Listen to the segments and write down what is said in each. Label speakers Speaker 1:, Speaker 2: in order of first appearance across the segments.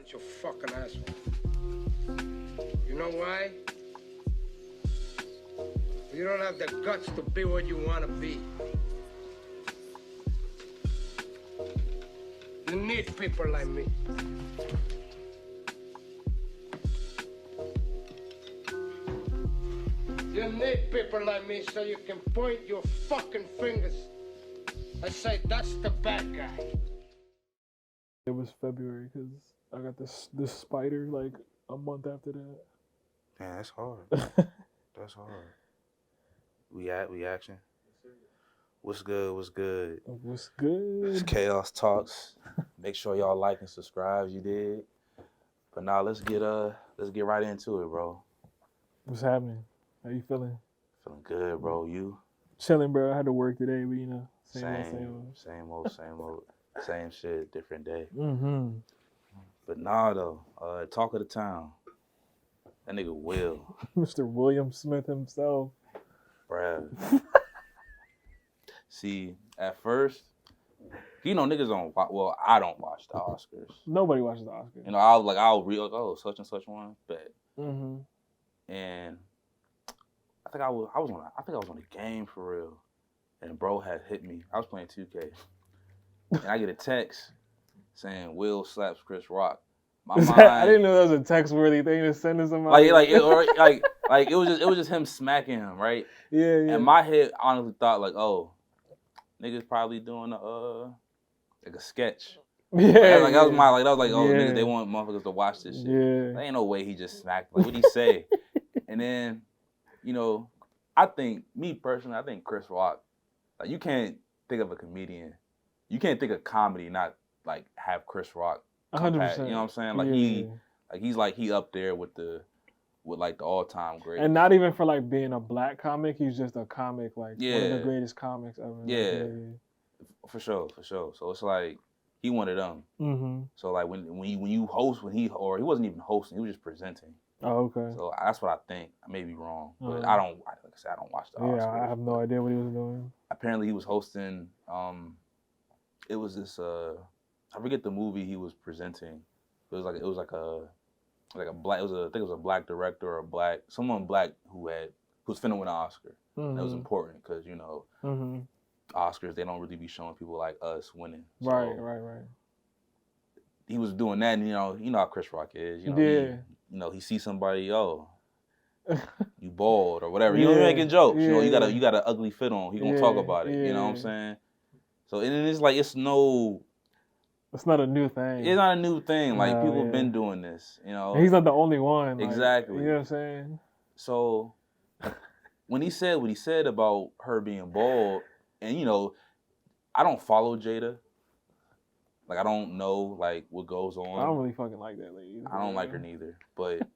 Speaker 1: Bunch of fucking assholes. You know why? You don't have the guts to be what you want to be. You need people like me. You need people like me so you can point your fucking fingers and say, that's the bad guy.
Speaker 2: It was February because I got this spider like a month after that.
Speaker 3: Man, that's hard. That's hard. We action. What's good? What's good?
Speaker 2: What's good?
Speaker 3: It's Khaostalkz. Make sure y'all like and subscribe. You did. But now let's get right into it, bro.
Speaker 2: What's happening? How you feeling?
Speaker 3: Feeling good, bro. You?
Speaker 2: Chilling, bro. I had to work today, but you know,
Speaker 3: Same old. Same shit, different day.
Speaker 2: Mm-hmm.
Speaker 3: But nah, though. Talk of the town. That nigga Will.
Speaker 2: Mr. William Smith himself.
Speaker 3: Bruh. See, at first, you know, niggas don't watch, well, I don't watch the Oscars.
Speaker 2: Nobody watches the Oscars.
Speaker 3: You know, I'll read, like, oh, such and such one, bet.
Speaker 2: Mm-hmm.
Speaker 3: And I think I was on a game for real. And bro had hit me. I was playing 2K. And I get a text saying Will slaps Chris Rock. My mind,
Speaker 2: I didn't know that was a text-worthy thing to send to somebody.
Speaker 3: It was just him smacking him, right?
Speaker 2: Yeah.
Speaker 3: And my head honestly thought like, oh, niggas probably doing like a sketch.
Speaker 2: Yeah.
Speaker 3: That was oh,
Speaker 2: yeah.
Speaker 3: niggas, they want motherfuckers to watch this shit.
Speaker 2: Yeah.
Speaker 3: There ain't no way he just smacked. Like, what'd he say? And then, you know, me personally, I think Chris Rock, like, you can't think of a comedian. You can't think of comedy not like have Chris Rock.
Speaker 2: 100%.
Speaker 3: You know what I'm saying? Like he up there with the all-time great.
Speaker 2: And not even for like being a black comic, he's just a comic, like one of the greatest comics ever.
Speaker 3: Yeah. For sure. So it's like he one of them.
Speaker 2: Mm-hmm.
Speaker 3: So like when you host, he wasn't even hosting, he was just presenting.
Speaker 2: Oh, okay.
Speaker 3: So that's what I think. I may be wrong, but I don't. Like I said, I don't watch the Oscars.
Speaker 2: Yeah, I have no idea what he was doing.
Speaker 3: Apparently, he was hosting. It was this. I forget the movie he was presenting. It was like a black. I think it was a black director or someone black who was finna win an Oscar.
Speaker 2: Mm-hmm.
Speaker 3: That was important because you know,
Speaker 2: mm-hmm.
Speaker 3: Oscars, they don't really be showing people like us winning. So
Speaker 2: Right.
Speaker 3: He was doing that, and you know how Chris Rock is. You know, he sees somebody, you bald or whatever. You know, making jokes.
Speaker 2: Yeah.
Speaker 3: You know, you got an ugly fit on. He gonna talk about it. You know what I'm saying? So and it's like it's
Speaker 2: not a new thing.
Speaker 3: It's not a new thing. Like people have been doing this. You know,
Speaker 2: and he's not the only one. Like,
Speaker 3: exactly.
Speaker 2: You know what I'm saying?
Speaker 3: So when he said what he said about her being bald, and you know, I don't follow Jada. Like, I don't know, like, what goes on.
Speaker 2: I don't really fucking like that lady.
Speaker 3: I don't like her neither. But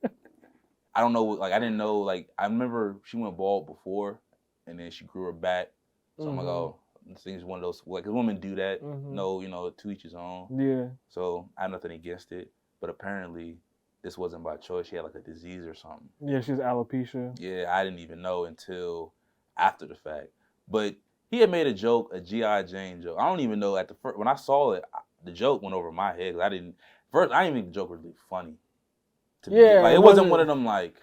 Speaker 3: I don't know, like, I didn't know, like, I remember she went bald before, and then she grew her back. So I'm like, oh, this thing's one of those, like, 'cause women do that. No, you know, to each his own.
Speaker 2: Yeah.
Speaker 3: So I have nothing against it. But apparently, this wasn't by choice. She had, like, a disease or something.
Speaker 2: Yeah, she's alopecia.
Speaker 3: Yeah, I didn't even know until after the fact. But he had made a joke, a G.I. Jane joke. I don't even know, when I saw it, the joke went over my head. I didn't even think the joke was really funny. Like, it wasn't one of them, like...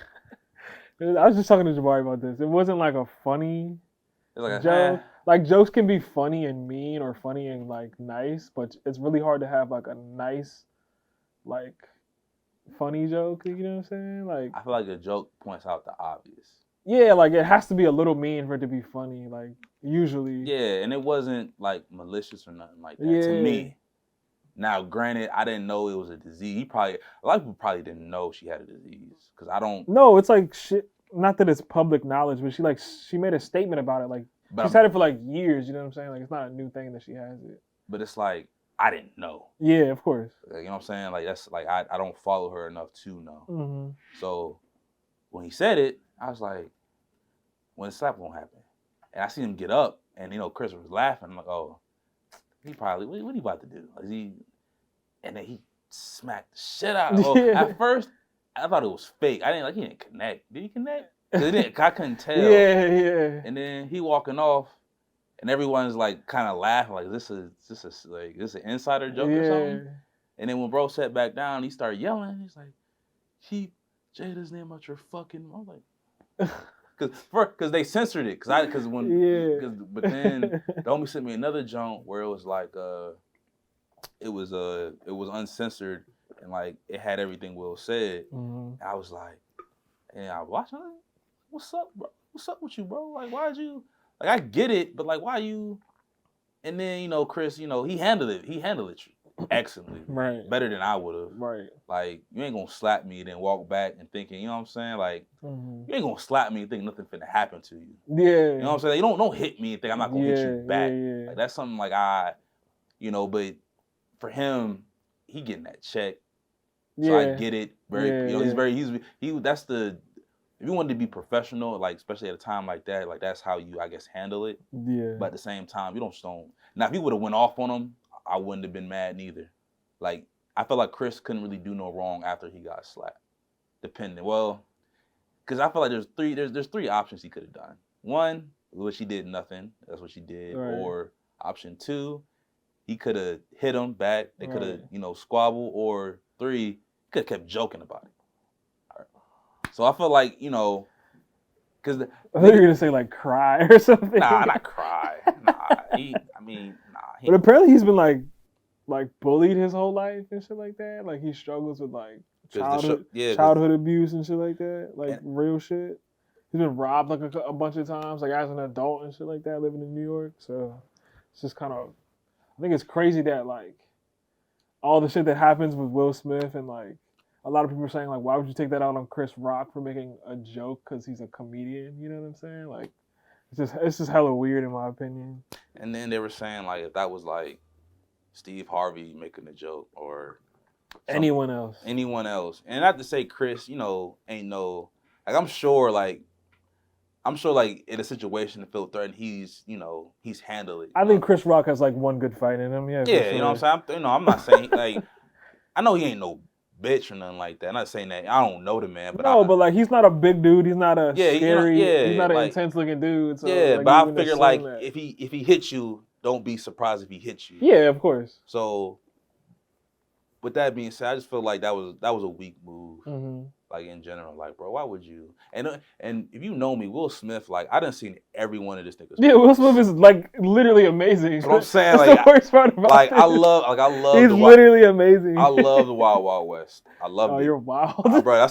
Speaker 2: I was just talking to Jabari about this. It wasn't like a funny
Speaker 3: like
Speaker 2: joke. Like, jokes can be funny and mean or funny and, like, nice, but it's really hard to have, like, a nice, like, funny joke, you know what I'm saying? Like,
Speaker 3: I feel like a joke points out the obvious.
Speaker 2: Yeah, like, it has to be a little mean for it to be funny, like, usually.
Speaker 3: Yeah, and it wasn't, like, malicious or nothing like that to me. Now, granted, I didn't know it was a disease. A lot of people probably didn't know she had a disease, because I don't...
Speaker 2: No, it's like shit. Not that it's public knowledge, but she made a statement about it. Like, she's had it for like years. You know what I'm saying? Like, it's not a new thing that she has it.
Speaker 3: But it's like, I didn't know.
Speaker 2: Yeah, of course.
Speaker 3: Like, you know what I'm saying? Like, that's like, I don't follow her enough to know.
Speaker 2: Mm-hmm.
Speaker 3: So when he said it, I was like, when the slap won't happen. And I see him get up, and you know, Chris was laughing. I'm like, oh, he probably, what he about to do? And then he smacked the shit out of her. At first, I thought it was fake. He didn't connect. Did he connect? I couldn't tell.
Speaker 2: Yeah.
Speaker 3: And then he walking off, and everyone's like kind of laughing, like, is this an insider joke or something? And then when bro sat back down, he started yelling. He's like, keep Jada's name out your fucking. I'm like, because they censored it. But then the homie sent me another joint where it was like it was uncensored and like it had everything Will said. And I was like, and I watched it. What's up, bro? What's up with you, bro? Like, why'd you? Like, I get it, but like, why you? And then Chris, he handled it. He handled it excellently,
Speaker 2: right?
Speaker 3: Better than I would have,
Speaker 2: right?
Speaker 3: Like, you ain't gonna slap me and then walk back and thinking, you know what I'm saying? Like, you ain't gonna slap me and think nothing finna happen to you.
Speaker 2: Yeah,
Speaker 3: you know what I'm saying? You don't hit me and think I'm not gonna hit you back.
Speaker 2: Yeah.
Speaker 3: Like, that's something like but for him, he getting that check, so I get it. That's the. If you wanted to be professional, like especially at a time like that, like that's how you, I guess, handle it.
Speaker 2: Yeah.
Speaker 3: But at the same time, you don't stone. Now, if he would have went off on him, I wouldn't have been mad neither. Like, I felt like Chris couldn't really do no wrong after he got slapped. Depending, well, because I feel like there's three options he could have done. One, which he did nothing. That's what she did.
Speaker 2: Right.
Speaker 3: Or option two, he could have hit him back. They could have, squabbled. Or three, he could have kept joking about it. So I feel like, because
Speaker 2: I thought you were gonna say like cry or something.
Speaker 3: Nah, not cry.
Speaker 2: But apparently he's been like bullied his whole life and shit like that. Like he struggles with like childhood abuse and shit like that. Like real shit. He's been robbed like a bunch of times, like as an adult and shit like that, living in New York. So it's just kind of, I think it's crazy that like all the shit that happens with Will Smith and like. A lot of people are saying, like, why would you take that out on Chris Rock for making a joke because he's a comedian? You know what I'm saying? Like, it's just hella weird in my opinion.
Speaker 3: And then they were saying, like, if that was, like, Steve Harvey making a joke or...
Speaker 2: Anyone else.
Speaker 3: And not to say Chris, ain't no... Like, I'm sure, in a situation that feel threatened, he's handled it.
Speaker 2: I think Chris Rock has, like, one good fight in him. Yeah,
Speaker 3: you know what I'm saying? I'm not saying, like... I know he ain't no... bitch or nothing like that. I'm not saying that. I don't know the man, but
Speaker 2: but like he's not a big dude. He's not a scary. He's not an intense looking dude. So, like,
Speaker 3: but I figure like if he hits you, don't be surprised if he hits you.
Speaker 2: Yeah, of course.
Speaker 3: So, with that being said, I just feel like that was a weak move.
Speaker 2: Mm-hmm.
Speaker 3: Like in general, like bro, why would you? And if you know me, Will Smith, like I done seen every one of this niggas.
Speaker 2: Yeah, Will Smith is like literally amazing.
Speaker 3: That's what I'm saying.
Speaker 2: That's
Speaker 3: like
Speaker 2: the worst part about
Speaker 3: like
Speaker 2: this.
Speaker 3: I love.
Speaker 2: He's literally amazing.
Speaker 3: I love the Wild Wild West. I love it.
Speaker 2: Oh, you're wild,
Speaker 3: bro.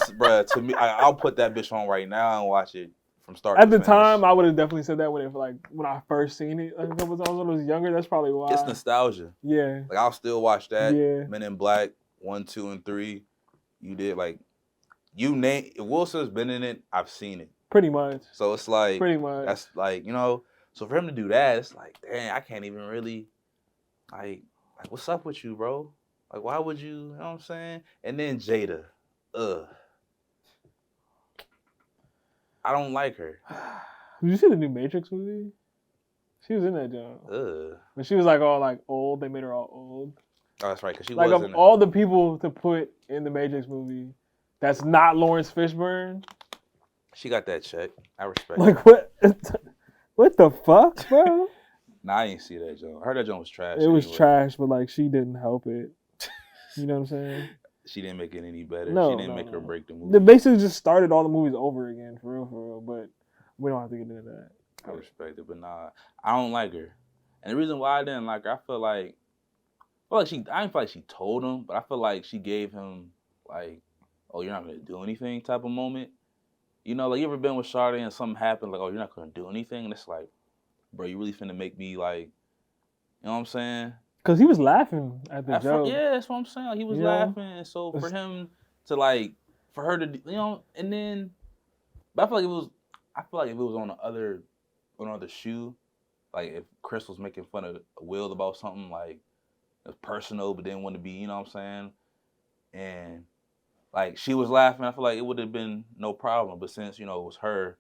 Speaker 3: To me, I'll put that bitch on right now and watch it from start.
Speaker 2: At
Speaker 3: to
Speaker 2: the
Speaker 3: finish.
Speaker 2: time, I would have definitely said that when I first seen it. Like, when I was younger. That's probably why.
Speaker 3: It's nostalgia.
Speaker 2: Yeah.
Speaker 3: Like I'll still watch that.
Speaker 2: Yeah.
Speaker 3: Men in Black 1, 2, and 3. You did like. You name Will Smith's been in it. I've seen it.
Speaker 2: Pretty much.
Speaker 3: So it's like
Speaker 2: pretty much.
Speaker 3: That's like So for him to do that, it's like, dang, I can't even really like what's up with you, bro? Like, why would you? You know what I'm saying? And then Jada, I don't like her.
Speaker 2: Did you see the new Matrix movie? She was in that job. When she was like all like old, they made her all old.
Speaker 3: Oh, that's right, because she
Speaker 2: like
Speaker 3: was
Speaker 2: of all the people to put in the Matrix movie. That's not Lawrence Fishburne.
Speaker 3: She got that check. I respect.
Speaker 2: Like what? What the fuck, bro?
Speaker 3: Nah, I didn't see that joint. I heard that joint was trash.
Speaker 2: It was trash, but like she didn't help it. You know what I'm saying?
Speaker 3: She didn't make it any better.
Speaker 2: No,
Speaker 3: she didn't make her break the movie.
Speaker 2: They basically just started all the movies over again, for real. But we don't have to get into that.
Speaker 3: I respect it, but nah, I don't like her. And the reason why I didn't like her, I feel like I didn't feel like she told him, but I feel like she gave him like, oh, you're not gonna do anything type of moment. Like you ever been with Shawty and something happened, like, oh, you're not gonna do anything, and it's like, bro, you really finna make me like, you know what I'm saying?
Speaker 2: Cause he was laughing at the joke.
Speaker 3: Yeah, that's what I'm saying. Like, he was laughing, and so for him to like, for her to, and then, but I feel like if it was on the other shoe, like if Chris was making fun of Will about something like it was personal, but didn't want to be, you know what I'm saying, and. Like, she was laughing, I feel like it would have been no problem. But since, it was her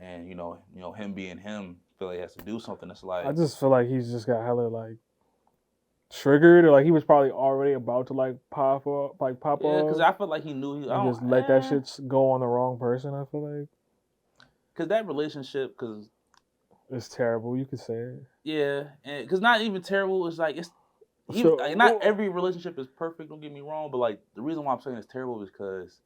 Speaker 3: and, him being him, I feel like he has to do something. It's like...
Speaker 2: I just feel like he's just got hella, like, triggered. Or, like, he was probably already about to, like, pop off. Yeah,
Speaker 3: because I feel like he knew...
Speaker 2: And just let that shit go on the wrong person, I feel like.
Speaker 3: Because that relationship,
Speaker 2: it's terrible, you could say it.
Speaker 3: Yeah, and because not even terrible, it's like, not every relationship is perfect. Don't get me wrong, but like the reason why I'm saying it's terrible is because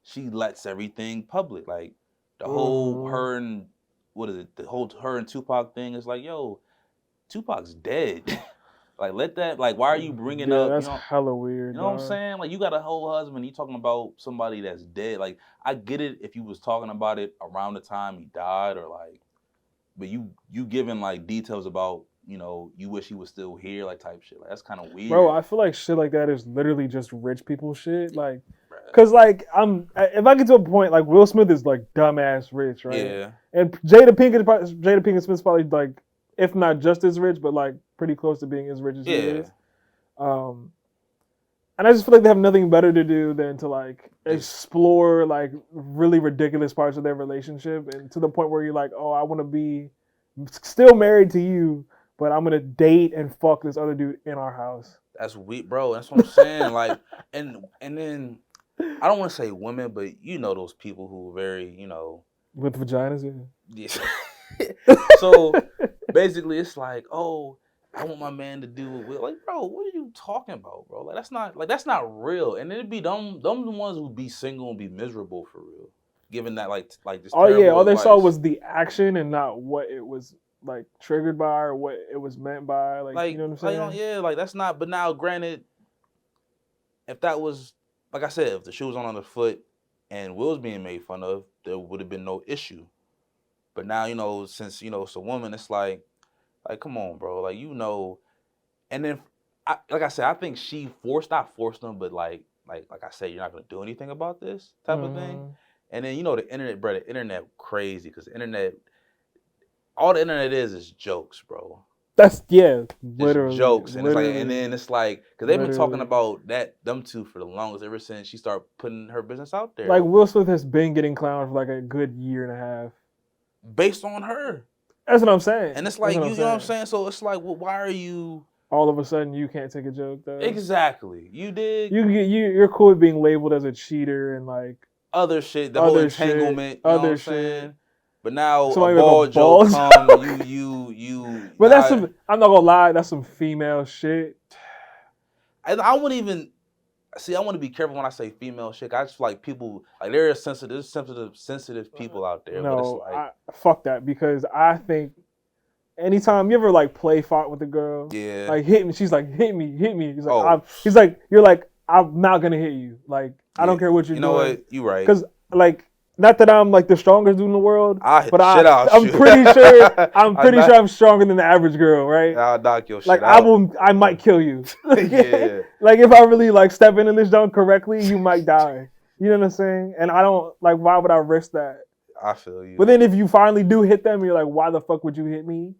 Speaker 3: she lets everything public. Like the whole her and her and Tupac thing is like, yo, Tupac's dead. Like let that. Like why are you bringing up?
Speaker 2: That's hella weird.
Speaker 3: You know what I'm saying? Like you got a whole husband. You talking about somebody that's dead. Like I get it if you was talking about it around the time he died or like, but you giving like details about. You wish he was still here, like type shit. Like that's kind of weird.
Speaker 2: Bro, I feel like shit like that is literally just rich people shit. Like, cause like if I get to a point like Will Smith is like dumbass rich, right?
Speaker 3: Yeah.
Speaker 2: And Jada Pinkett Smith's probably like, if not just as rich, but like pretty close to being as rich as he is. And I just feel like they have nothing better to do than to like explore like really ridiculous parts of their relationship, and to the point where you're like, oh, I want to be still married to you. But I'm gonna date and fuck this other dude in our house.
Speaker 3: That's weak, bro. That's what I'm saying. Like, and then I don't want to say women, but those people who are very,
Speaker 2: with vaginas.
Speaker 3: Yeah. So basically, it's like, oh, I want my man to do it with. Like, bro, what are you talking about, bro? Like, that's not real. And it'd be them the ones who'd be single and be miserable for real. Given that, like this.
Speaker 2: Oh yeah, all they saw was the action and not what it was. Like triggered by or what it was meant by, like you know what I'm saying?
Speaker 3: Yeah, like that's not. But now, granted, if that was like I said, if the shoe was on the foot and Will's being made fun of, there would have been no issue. But now, since it's a woman, it's like come on, bro, like And then, like I said, I think she not forced them, but like I said, you're not gonna do anything about this type of thing. And then the internet, bro, the internet crazy because the internet. All the internet is jokes, bro.
Speaker 2: That's literally
Speaker 3: jokes, and then it's like because they've been talking about them two for the longest ever since she started putting her business out there.
Speaker 2: Like Will Smith has been getting clowned for like a good year and a half,
Speaker 3: based on her.
Speaker 2: That's what I'm saying.
Speaker 3: And it's like you know what I'm saying. So it's like, well, why are you?
Speaker 2: All of a sudden, you can't take a joke though.
Speaker 3: Exactly, you did.
Speaker 2: You're cool with being labeled as a cheater and like
Speaker 3: other shit, the whole entanglement,
Speaker 2: other shit.
Speaker 3: But now
Speaker 2: somebody
Speaker 3: a ball joke come, you.
Speaker 2: But that's some. I'm not gonna lie. That's some female shit.
Speaker 3: I wouldn't even see. I want to be careful when I say female shit. I just feel like people like there are sensitive people out there.
Speaker 2: No,
Speaker 3: but it's like,
Speaker 2: fuck that because I think anytime you ever like play fought with a girl, like hit me. She's like hit me. He's like he's like you're like I'm not gonna hit you. Like I don't care what you're doing.
Speaker 3: You know what? You right.
Speaker 2: Because like. Not that I'm like the strongest dude in the world,
Speaker 3: I'm
Speaker 2: pretty sure I'm stronger than the average girl, right?
Speaker 3: I'll knock your shit
Speaker 2: like
Speaker 3: out.
Speaker 2: I might kill you.
Speaker 3: Yeah.
Speaker 2: Like if I really like step into this junk correctly, you might die. You know what I'm saying? And I don't like. Why would I risk that?
Speaker 3: I feel you.
Speaker 2: But then if you finally do hit them, you're like, why the fuck would you hit me?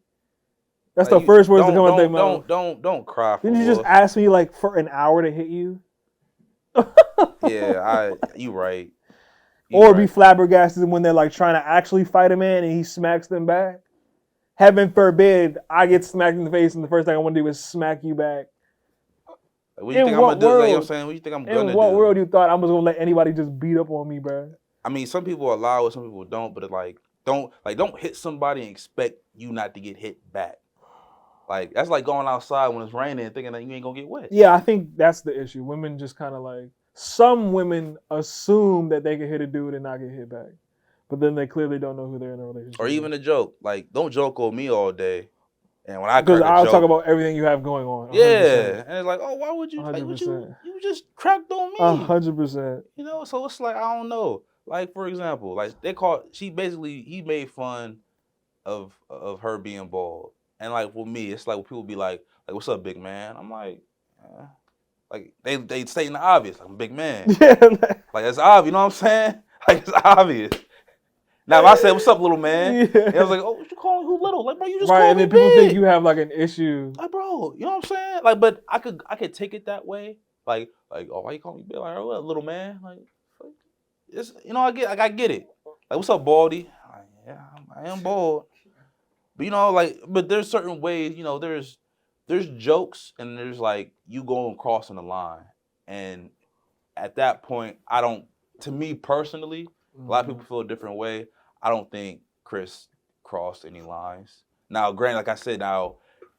Speaker 2: That's the first words that come out their mouth.
Speaker 3: Don't cry.
Speaker 2: Didn't you just ask me like for an hour to hit you?
Speaker 3: Yeah, you right.
Speaker 2: Or be flabbergasted when they're like trying to actually fight a man and he smacks them back. Heaven forbid I get smacked in the face and the first thing I want to do is smack you back.
Speaker 3: What do you think I'm gonna do? You know what I'm saying? What do you think I'm gonna do?
Speaker 2: In what world you thought I was gonna let anybody just beat up on me, bro?
Speaker 3: I mean, some people allow it, some people don't, but it's like don't hit somebody and expect you not to get hit back. Like that's like going outside when it's raining and thinking that you ain't gonna get wet.
Speaker 2: Yeah, I think that's the issue. Women just kind of like. Some women assume that they can hit a dude and not get hit back. But then they clearly don't know who they're in a relationship with.
Speaker 3: Or even a joke. Like, don't joke on me all day. And when I
Speaker 2: Because I'll talk about everything you have going on. 100%.
Speaker 3: Yeah. And it's like, oh, why would you?
Speaker 2: 100%.
Speaker 3: Like, you just cracked on me.
Speaker 2: 100%.
Speaker 3: So it's like, I don't know. Like, for example, like he made fun of her being bald. And like, with me, it's like when people be like, what's up, big man? I'm like, like they stating the obvious, like I'm a big man. Yeah. Like it's obvious, you know what I'm saying? Like it's obvious. Now if I said, "What's up, little man?" Yeah. And I was like, "Oh, what you calling who little?" Like, bro, you just called me
Speaker 2: and then
Speaker 3: big.
Speaker 2: people think you have like an issue.
Speaker 3: Like, bro, you know what I'm saying? Like, but I could take it that way. Like, oh, why you call me big? Like, oh, little man. Like, it's I get it. Like, what's up, baldy? Like, yeah, I am bald. But but there's certain ways. There's jokes and there's like you going crossing the line. And at that point, to me personally, a lot of people feel a different way. I don't think Chris crossed any lines. Now, granted, like I said,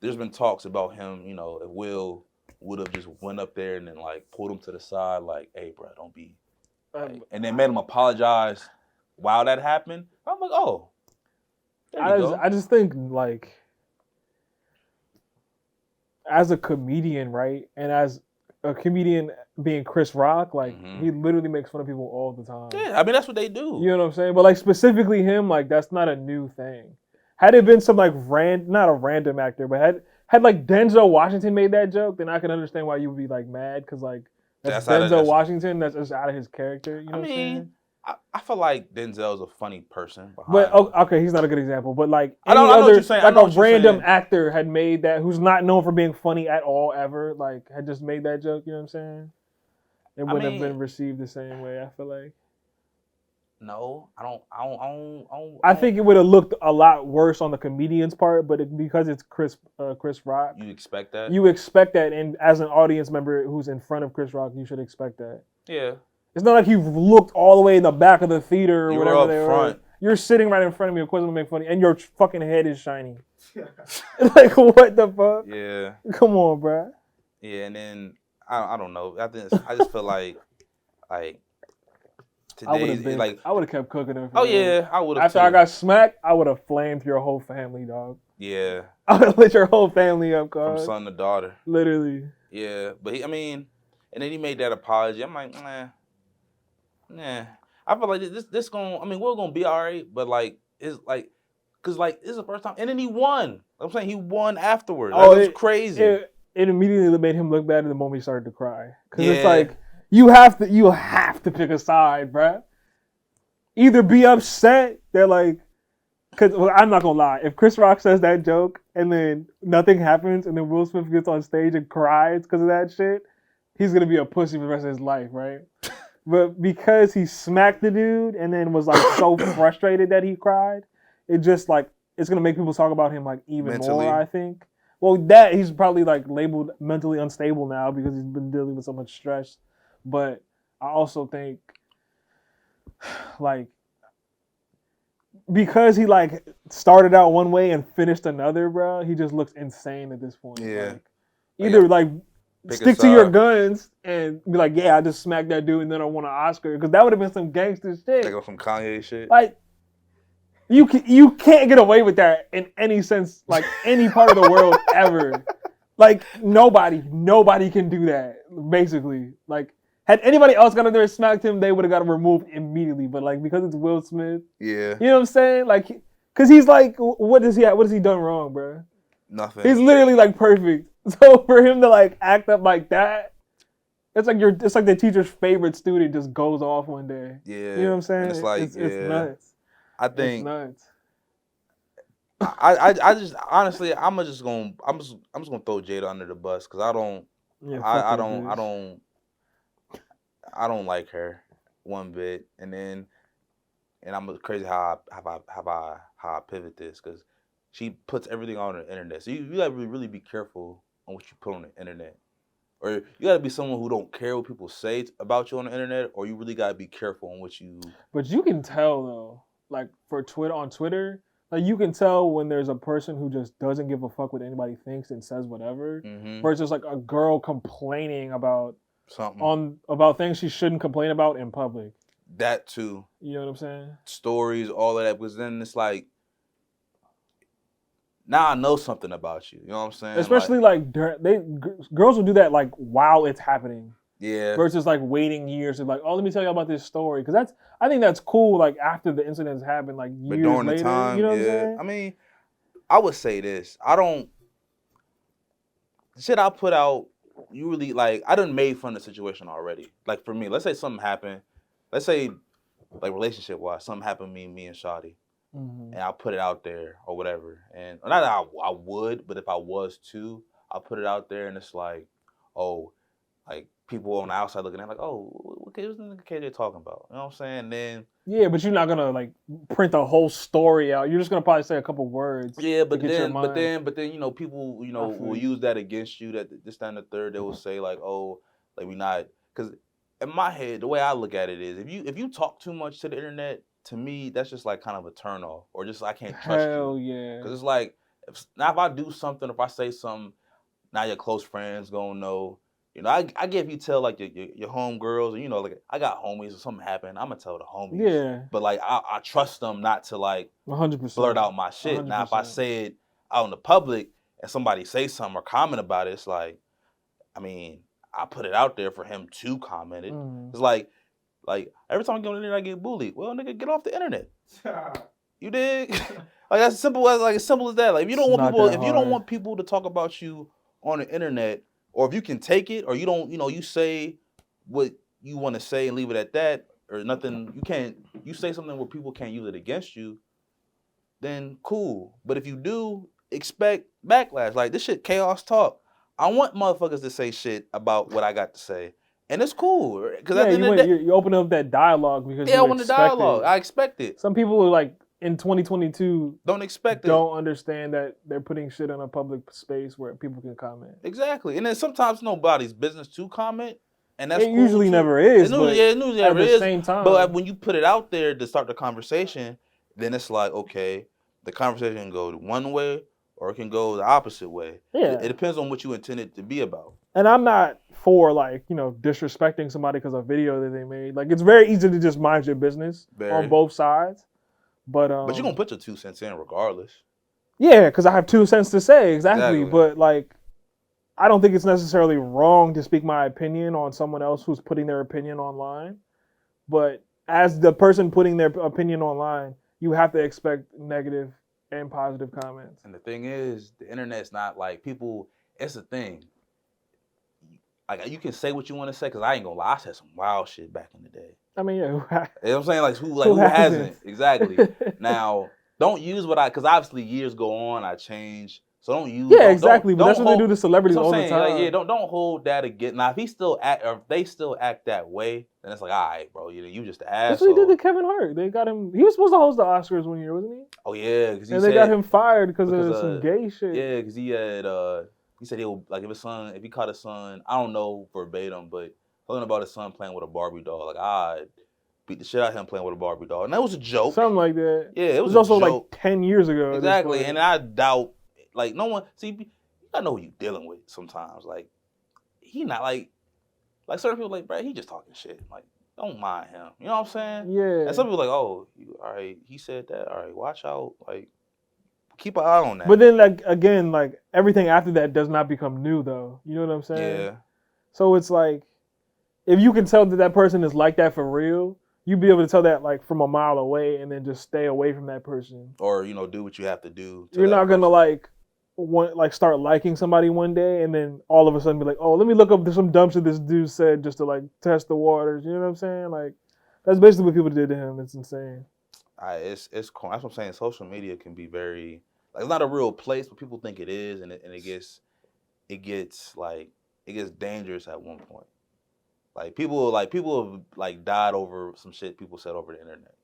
Speaker 3: there's been talks about him, if Will would have just went up there and then like pulled him to the side, like, "Hey, bro, don't be," like, and then made him apologize while that happened. I'm like, oh,
Speaker 2: I just think like as a comedian, right, and as a comedian being Chris Rock, like he literally makes fun of people all the time.
Speaker 3: Yeah, I mean that's what they do.
Speaker 2: You know what I'm saying? But like specifically him, like that's not a new thing. Had it been some like not a random actor, but had like Denzel Washington made that joke, then I can understand why you would be like mad because like that's Denzel Washington. That's just out of his character. You know what I'm saying?
Speaker 3: I feel like Denzel's a funny person.
Speaker 2: But okay, he's not a good example. But like any other, like a random actor had made that who's not known for being funny at all ever, like had just made that joke. You know what I'm saying? It wouldn't have been received the same way. I feel like.
Speaker 3: No, I don't.
Speaker 2: I think it would have looked a lot worse on the comedian's part, but because it's Chris Rock,
Speaker 3: you expect that.
Speaker 2: You expect that, and as an audience member who's in front of Chris Rock, you should expect that.
Speaker 3: Yeah.
Speaker 2: It's not like you looked all the way in the back of the theater or
Speaker 3: you
Speaker 2: whatever
Speaker 3: they were.
Speaker 2: You're sitting right in front of me, of course I'm gonna make funny, and your fucking head is shiny. Like what the fuck?
Speaker 3: Yeah.
Speaker 2: Come on, bro.
Speaker 3: Yeah, and then I don't know. I just feel like today,
Speaker 2: I would have kept cooking her.
Speaker 3: Oh yeah, I would have.
Speaker 2: After I got smacked, I would have flamed your whole family, dog.
Speaker 3: Yeah.
Speaker 2: I would have lit your whole family up, cuz.
Speaker 3: From son to daughter.
Speaker 2: Literally.
Speaker 3: Yeah, but and then he made that apology. I'm like, nah. I feel like this we're gonna be all right, but like it's like, cause like this is the first time, and then he won. I'm saying he won afterwards. Oh, it's crazy.
Speaker 2: It immediately made him look bad the moment he started to cry, cause it's like you have to pick a side, bruh. Either be upset, they're like, cause I'm not gonna lie, if Chris Rock says that joke and then nothing happens, and then Will Smith gets on stage and cries because of that shit, he's gonna be a pussy for the rest of his life, right? But because he smacked the dude and then was like so frustrated that he cried, it just like it's gonna make people talk about him like even more. I think. Well, that he's probably like labeled mentally unstable now because he's been dealing with so much stress. But I also think like because he like started out one way and finished another, bro, he just looks insane at this point.
Speaker 3: Yeah.
Speaker 2: Like, either like. Stick to your guns and be like, yeah, I just smacked that dude and then I won an Oscar. Because that would have been some gangster shit.
Speaker 3: Like some Kanye shit.
Speaker 2: Like, you can't get away with that in any sense, like any part of the world ever. Like, nobody can do that, basically. Like, had anybody else gone in there and smacked him, they would have got him removed immediately. But, like, because it's Will Smith.
Speaker 3: Yeah.
Speaker 2: You know what I'm saying? Like, because he's like, what has he done wrong, bro?
Speaker 3: Nothing.
Speaker 2: He's literally, like, perfect. So for him to like act up like that, it's like the teacher's favorite student just goes off one day.
Speaker 3: Yeah,
Speaker 2: you know what I'm saying?
Speaker 3: And it's like
Speaker 2: it's nuts.
Speaker 3: I think
Speaker 2: it's nuts.
Speaker 3: I just honestly I'm just gonna throw Jada under the bus because I don't like her one bit, and I'm crazy how I pivot this because she puts everything on the internet, so you gotta really be careful on what you put on the internet. Or you gotta be someone who don't care what people say about you on the internet, or you really gotta be careful on what you...
Speaker 2: But you can tell though, like on Twitter, like you can tell when there's a person who just doesn't give a fuck what anybody thinks and says whatever, versus like a girl complaining about about things she shouldn't complain about in public.
Speaker 3: That too.
Speaker 2: You know what I'm saying?
Speaker 3: Stories, all of that, because then it's like, now I know something about you. You know what I'm saying?
Speaker 2: Especially like girls will do that like while it's happening.
Speaker 3: Yeah.
Speaker 2: Versus like waiting years and like, oh, let me tell you about this story, because I think that's cool. Like after the incidents happened, like years during later. The time, you know what I'm saying?
Speaker 3: I mean, I would say this. Shit I put out, you really like. I done made fun of the situation already. Like for me, let's say something happened. Let's say like relationship wise, something happened to me and Shawty. And I'll put it out there or whatever. And not that I would, but if I was to, I'll put it out there and it's like, oh, like people on the outside looking at it like, oh, what's the KJ talking about? You know what I'm saying? Then
Speaker 2: yeah, but you're not gonna like print the whole story out. You're just gonna probably say a couple words.
Speaker 3: Yeah, but then you know, people will use that against you. That this, that, and the third, they will say like, oh, like we not, because in my head, the way I look at it is, if you talk too much to the internet, to me, that's just like kind of a turn off, or just I can't trust you.
Speaker 2: Hell yeah.
Speaker 3: Because it's like, if I do something, if I say something, now your close friends gonna know. You know, I get if you tell like your homegirls, or you know, like I got homies or something happened, I'm gonna tell the homies.
Speaker 2: Yeah.
Speaker 3: But like I trust them not to like
Speaker 2: 100%.
Speaker 3: blurt out my shit.
Speaker 2: 100%.
Speaker 3: Now if I say it out in the public and somebody say something or comment about it, it's like, I mean, I put it out there for him to comment it. It's like every time I get on the internet, I get bullied. Well, nigga, get off the internet. You dig? Like as simple as that. Like if you don't want people to talk about you on the internet, or if you can take it, or you don't, you know, you say what you want to say and leave it at that, or nothing. You say something where people can't use it against you. Then cool. But if you do, expect backlash. Like this shit, chaos talk. I want motherfuckers to say shit about what I got to say. And it's cool. Because at the end of the day,
Speaker 2: you open up that dialogue because
Speaker 3: I want the dialogue. I expect it.
Speaker 2: Some people are like, in 2022,
Speaker 3: don't
Speaker 2: understand that they're putting shit in a public space where people can comment.
Speaker 3: Exactly. And then sometimes nobody's business to comment. And that's
Speaker 2: it
Speaker 3: cool
Speaker 2: usually
Speaker 3: too.
Speaker 2: never is.
Speaker 3: It usually never is.
Speaker 2: At the same time.
Speaker 3: But when you put it out there to start the conversation, then it's like, okay, the conversation can go one way or it can go the opposite way.
Speaker 2: Yeah.
Speaker 3: It depends on what you intend it to be about.
Speaker 2: And I'm not for like, you know, disrespecting somebody because of a video that they made. Like it's very easy to just mind your business on both sides. But you're
Speaker 3: gonna put your 2 cents in regardless.
Speaker 2: Yeah, because I have 2 cents to say, exactly. But like, I don't think it's necessarily wrong to speak my opinion on someone else who's putting their opinion online. But as the person putting their opinion online, you have to expect negative and positive comments.
Speaker 3: And the thing is, the internet's not like people. It's a thing. Like you can say what you want to say, because I ain't gonna lie, I said some wild shit back in the day.
Speaker 2: I mean, yeah.
Speaker 3: You know what I'm saying? Like who hasn't? Exactly. Now, don't use because obviously years go on, I change. So don't use.
Speaker 2: Yeah, exactly. But that's what they do to celebrities all the time.
Speaker 3: Like, yeah, don't hold that again. Now, if he still act, or if they still act that way, then it's like, all right, bro, you just an asshole.
Speaker 2: That's what he did to Kevin Hart. They got him. He was supposed to host the Oscars one year, wasn't he?
Speaker 3: Oh yeah, because
Speaker 2: they got him fired because of some gay shit.
Speaker 3: Yeah, because he had. He said he'll like if he caught his son, I don't know verbatim, but something about his son playing with a Barbie doll. Like I beat the shit out of him playing with a Barbie doll, and that was a joke.
Speaker 2: Something like that.
Speaker 3: Yeah, it was
Speaker 2: also
Speaker 3: joke.
Speaker 2: like 10 years ago.
Speaker 3: Exactly, and I doubt like no one. See, you gotta know who you dealing with sometimes. Like he not like certain people like, bro, he just talking shit. Like don't mind him. You know what I'm saying?
Speaker 2: Yeah.
Speaker 3: And some people like, oh, all right, he said that. All right, watch out. Like. Keep an eye on that.
Speaker 2: But then, like again, like everything after that does not become new, though. You know what I'm saying?
Speaker 3: Yeah.
Speaker 2: So it's like, if you can tell that person is like that for real, you'd be able to tell that like from a mile away, and then just stay away from that person.
Speaker 3: Or do what you have to do.
Speaker 2: You're not gonna start liking somebody one day, and then all of a sudden be like, oh, let me look up some dumb shit this dude said just to like test the waters. You know what I'm saying? Like that's basically what people did to him. It's insane.
Speaker 3: It's cool. That's what I'm saying. Social media can be very it's not a real place, but people think it is, and it gets dangerous at one point. Like people have like died over some shit people said over the internet.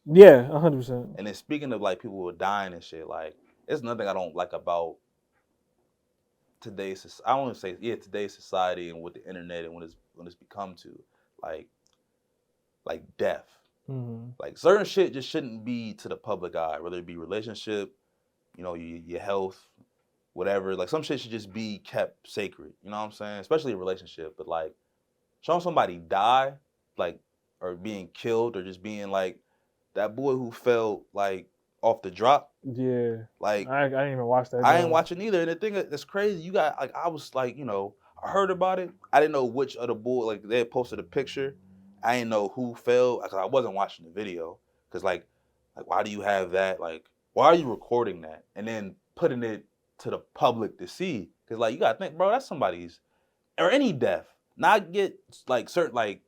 Speaker 2: Yeah, 100%.
Speaker 3: And then speaking of like people who are dying and shit, like it's nothing I don't like about today's society and with the internet and when it's become to like death.
Speaker 2: Mm-hmm.
Speaker 3: Like certain shit just shouldn't be to the public eye, whether it be relationship, your health, whatever. Like some shit should just be kept sacred. You know what I'm saying? Especially a relationship. But like showing somebody die, like or being killed or just being like that boy who fell like off the drop.
Speaker 2: Yeah.
Speaker 3: Like
Speaker 2: I didn't even watch that.
Speaker 3: I ain't watching either. And the thing that's crazy, you got like I was like, I heard about it. I didn't know which of the boy, like they had posted a picture. I didn't know who fell because I wasn't watching the video. Because like why do you have that? Like why are you recording that and then putting it to the public to see? Because like you gotta think, bro, that's somebody's or any death. Not get like certain like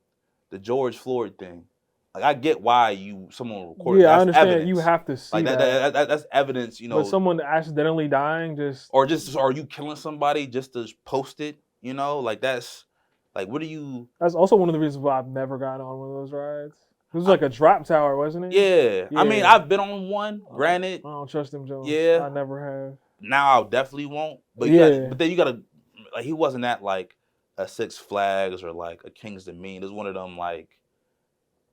Speaker 3: the George Floyd thing. Like I get why someone recorded.
Speaker 2: Yeah,
Speaker 3: that's
Speaker 2: I understand.
Speaker 3: Evidence.
Speaker 2: You have to see
Speaker 3: like that's evidence.
Speaker 2: But someone accidentally dying
Speaker 3: or are you killing somebody just to post it? Like that's. Like, what do you...
Speaker 2: That's also one of the reasons why I've never gotten on one of those rides. It was like a drop tower, wasn't it?
Speaker 3: Yeah. I mean, I've been on one, granted.
Speaker 2: I don't trust him, Jones.
Speaker 3: Yeah.
Speaker 2: I never have.
Speaker 3: Now I definitely won't. But but then you got to... Like, he wasn't at, like, a Six Flags or, like, a Kingston Mean. It was one of them, like...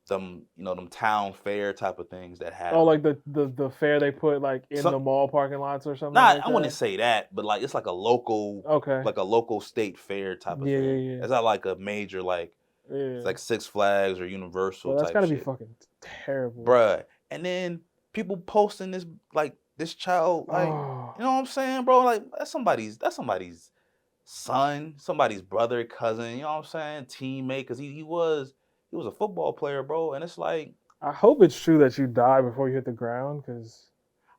Speaker 3: them town fair type of things that happen.
Speaker 2: Oh, like the fair they put like in the mall parking lots or something.
Speaker 3: Nah,
Speaker 2: like
Speaker 3: I wouldn't say that, but like it's like a local, like a local state fair type of thing.
Speaker 2: Yeah.
Speaker 3: It's not like a major like, it's like Six Flags or Universal.
Speaker 2: Well, that's
Speaker 3: type
Speaker 2: gotta
Speaker 3: shit.
Speaker 2: be fucking terrible,
Speaker 3: bruh. And then people posting this child, like, you know what I'm saying, bro? Like that's somebody's son, somebody's brother, cousin. You know what I'm saying? Teammate, because he was a football player, bro. And it's like,
Speaker 2: I hope it's true that you die before you hit the ground, because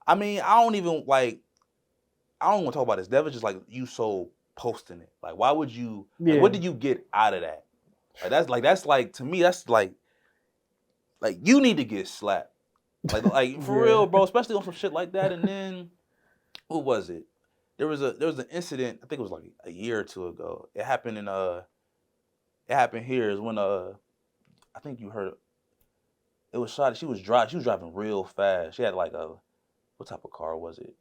Speaker 3: I mean, I don't want to talk about this. That was just like you posting it. Like, why would you? Like, what did you get out of that? Like that's like to me, that's like you need to get slapped. Like for real, bro. Especially on some shit like that. And then what was it? There was an incident. I think it was like a year or two ago. It happened here. Is when I think you heard. It was shot. She was driving real fast. She had like what type of car was it?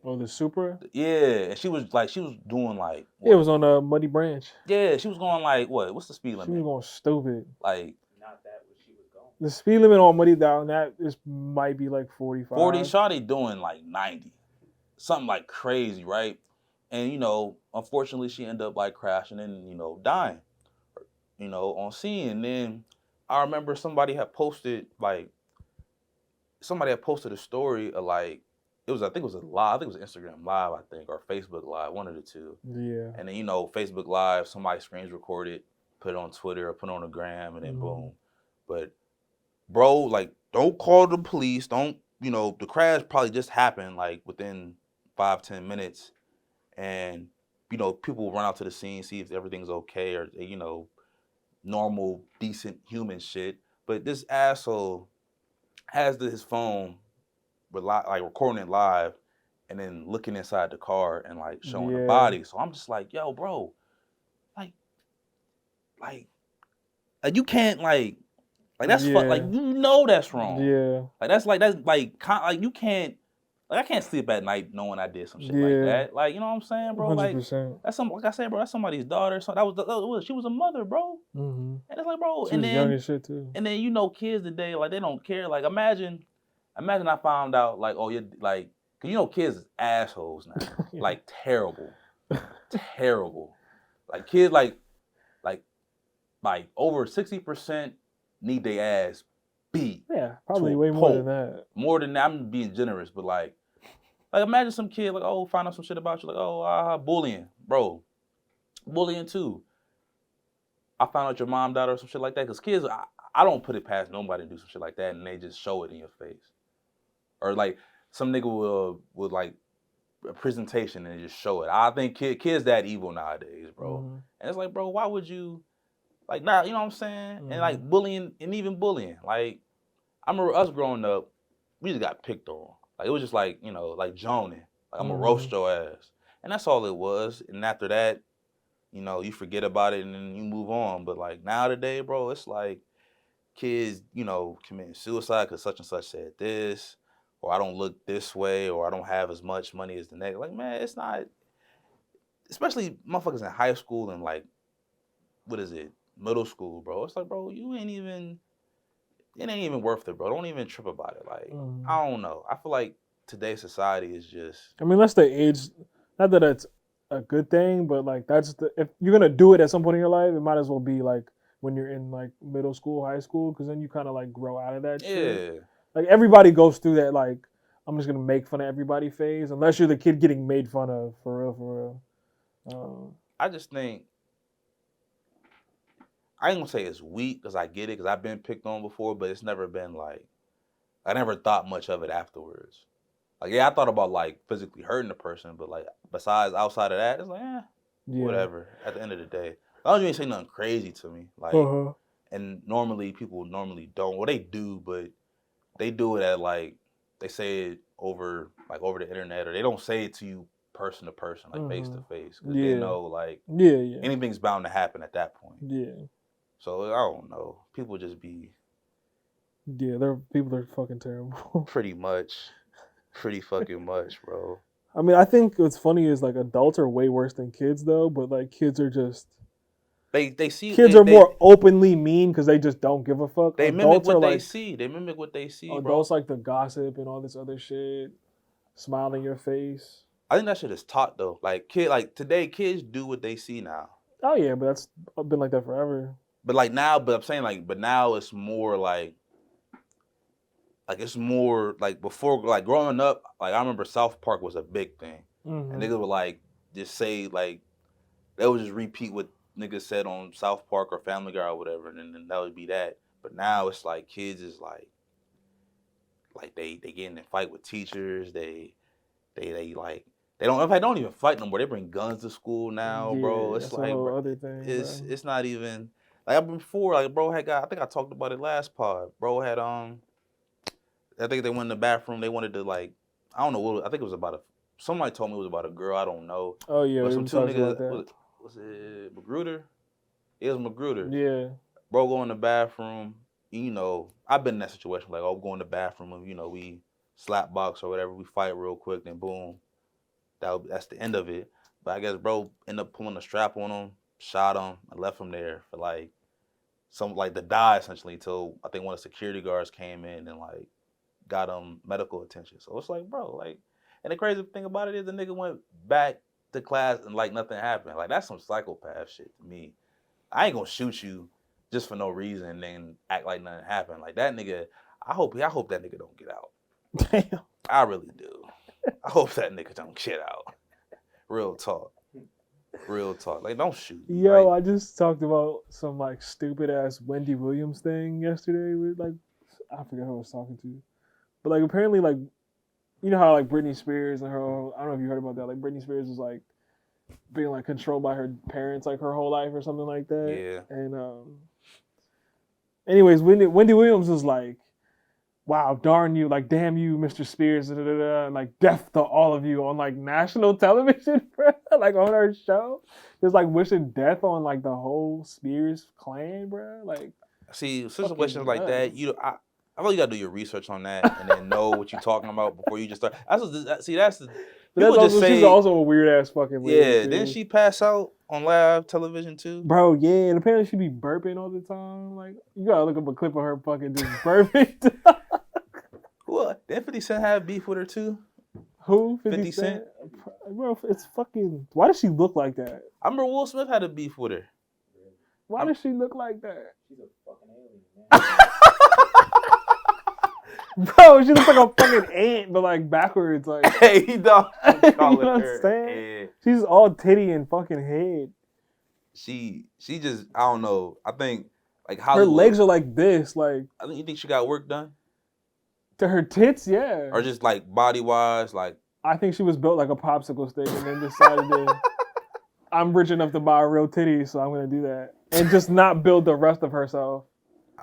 Speaker 2: Oh, the Supra?
Speaker 3: Yeah, and she was doing like.
Speaker 2: What? It was on a Muddy Branch.
Speaker 3: Yeah, she was going like what? What's the speed limit?
Speaker 2: She was going stupid.
Speaker 3: Like.
Speaker 4: Not that what she was going.
Speaker 2: The speed limit on Muddy down that might be like 45.
Speaker 3: 40. Shawty doing like 90, something like crazy, right? And unfortunately, she ended up like crashing and dying, on scene. And then I remember somebody had posted a story of like. I think it was a live. I think it was Instagram Live, or Facebook Live, one of the two.
Speaker 2: Yeah.
Speaker 3: And then Facebook Live, somebody screens recorded, put it on Twitter or put it on the gram, and then boom. But bro, like, don't call the police. Don't the crash probably just happened like within 5-10 minutes, and people run out to the scene, see if everything's okay or normal, decent human shit. But this asshole has his phone. Like recording it live and then looking inside the car and like showing the body. So I'm just like, yo, bro, like you can't like that's like that's wrong.
Speaker 2: Yeah.
Speaker 3: Like that's you can't, like I can't sleep at night knowing I did some shit like that. Like, you know what I'm saying, bro?
Speaker 2: 100%.
Speaker 3: Like that's like I said, bro, that's somebody's daughter. So she was a mother, bro.
Speaker 2: Mm-hmm.
Speaker 3: And it's like, bro,
Speaker 2: she was young as shit too.
Speaker 3: And then kids today, like they don't care. Like imagine I found out, like, oh, you're, like, because, kids is assholes now. Like, terrible. Terrible. Like, kids, like over 60% need their ass beat.
Speaker 2: Yeah, probably way more than that.
Speaker 3: More than that. I'm being generous, but, like imagine some kid, like, oh, find out some shit about you. Like, oh, bullying. Bro, bullying, too. I found out your mom died or some shit like that. Because kids, I don't put it past nobody to do some shit like that, and they just show it in your face. Or like some nigga will like a presentation and just show it. I think kids that evil nowadays, bro. Mm-hmm. And it's like, bro, why would you like you know what I'm saying? Mm-hmm. And like bullying, and even bullying. Like I remember us growing up, we just got picked on. Like it was just like, like joning. Like I'm gonna roast your ass. And that's all it was. And after that, you forget about it and then you move on. But like now today, bro, it's like kids, committing suicide because such and such said this. Or I don't look this way, or I don't have as much money as the next. Like, man, it's not. Especially motherfuckers in high school and like, what is it, middle school, bro? It's like, bro, it ain't even worth it, bro. Don't even trip about it. Like, I don't know. I feel like today's society is just.
Speaker 2: I mean, that's the age. Not that it's a good thing, but like if you're gonna do it at some point in your life, it might as well be like when you're in like middle school, high school, because then you kind of like grow out of that shit.
Speaker 3: Yeah.
Speaker 2: Like, everybody goes through that, like, I'm just going to make fun of everybody phase, unless you're the kid getting made fun of, for real.
Speaker 3: I just think, I ain't going to say it's weak, because I get it, because I've been picked on before, but it's never been, like, I never thought much of it afterwards. Like, yeah, I thought about, like, physically hurting the person, but, like, outside of that, it's like, whatever, at the end of the day. As long as you ain't say nothing crazy to me, like, and normally, people don't, well, they do, but they do it at like they say it over the internet, or they don't say it to you person to person, like face to face, because they know like anything's bound to happen at that point.
Speaker 2: Yeah.
Speaker 3: So I don't know. People just be.
Speaker 2: Yeah, people are fucking terrible.
Speaker 3: Pretty fucking much, bro.
Speaker 2: I mean, I think what's funny is like adults are way worse than kids though, but like kids are just
Speaker 3: They see
Speaker 2: kids are more openly mean because they just don't give a fuck.
Speaker 3: They mimic what they see. They mimic what they see, bro.
Speaker 2: Adults like the gossip and all this other shit. Smile in your face.
Speaker 3: I think that shit is taught though. Like today, kids do what they see now.
Speaker 2: Oh yeah, but that's been like that forever.
Speaker 3: But like now, but I'm saying like, but now it's more like it's more like before, like growing up. Like I remember South Park was a big thing, and niggas would like just say like they would just repeat what niggas said on South Park or Family Guy or whatever, and then that would be that. But now it's like kids is like they get in a fight with teachers. They don't even fight no more. They bring guns to school now, bro. It's like
Speaker 2: other thing,
Speaker 3: it's not even like before. Like bro had got. I think I talked about it last pod. Bro had I think they went in the bathroom. They wanted to like I don't know what. I think it was about somebody told me it was about a girl. I don't know.
Speaker 2: Oh yeah,
Speaker 3: but some two niggas. Was it Magruder? It was Magruder.
Speaker 2: Yeah.
Speaker 3: Bro go in the bathroom. You know, I've been in that situation. Like, go in the bathroom and, you know, we slap box or whatever. We fight real quick, then boom. That's the end of it. But I guess bro ended up pulling a strap on him, shot him, and left him there for like to die essentially until I think one of the security guards came in and like got him medical attention. So it's like, bro, like, and the crazy thing about it is the nigga went back to class and like nothing happened. Like that's some psychopath shit to me. I ain't gonna shoot you just for no reason and then act like nothing happened. Like that nigga, I hope that nigga don't get out.
Speaker 2: Damn.
Speaker 3: I really do. I hope that nigga don't get out. Real talk. Like don't shoot.
Speaker 2: Yo,
Speaker 3: like,
Speaker 2: I just talked about some like stupid ass Wendy Williams thing yesterday with like I forget who I was talking to. But like apparently like you know how like Britney Spears and her I don't know if you heard about that. Like Britney Spears was like being like controlled by her parents like her whole life or something like that.
Speaker 3: Yeah.
Speaker 2: And anyways, Wendy Williams was like, wow, darn you, like damn you, Mr. Spears, and like death to all of you on like national television, bro. Like on her show. Just like wishing death on like the whole Spears clan, bro. Like
Speaker 3: see, situations like that, I really gotta do your research on that and then know what you're talking about before you just start. She's
Speaker 2: also a weird ass fucking lady.
Speaker 3: Yeah,
Speaker 2: too.
Speaker 3: didn't she pass out on live television too?
Speaker 2: Bro, yeah, and apparently she be burping all the time. Like you gotta look up a clip of her fucking just burping.
Speaker 3: What? Didn't 50 Cent have beef with her too?
Speaker 2: Who? 50 Cent? Bro, it's fucking. Why does she look like that?
Speaker 3: I remember Will Smith had a beef with her.
Speaker 2: Why does she look like that?
Speaker 4: She's a fucking alien, man.
Speaker 2: Bro, she looks like a fucking ant, but like backwards. Like,
Speaker 3: hey, he don't call
Speaker 2: you know what I'm saying? Yeah. She's all titty and fucking head.
Speaker 3: She just, I don't know. I think like Hollywood,
Speaker 2: her legs are like this. Like,
Speaker 3: I think you think she got work done
Speaker 2: to her tits, yeah.
Speaker 3: Or just like body wise, like.
Speaker 2: I think she was built like a popsicle stick and then decided to. I'm rich enough to buy a real titty, so I'm gonna do that and just not build the rest of herself.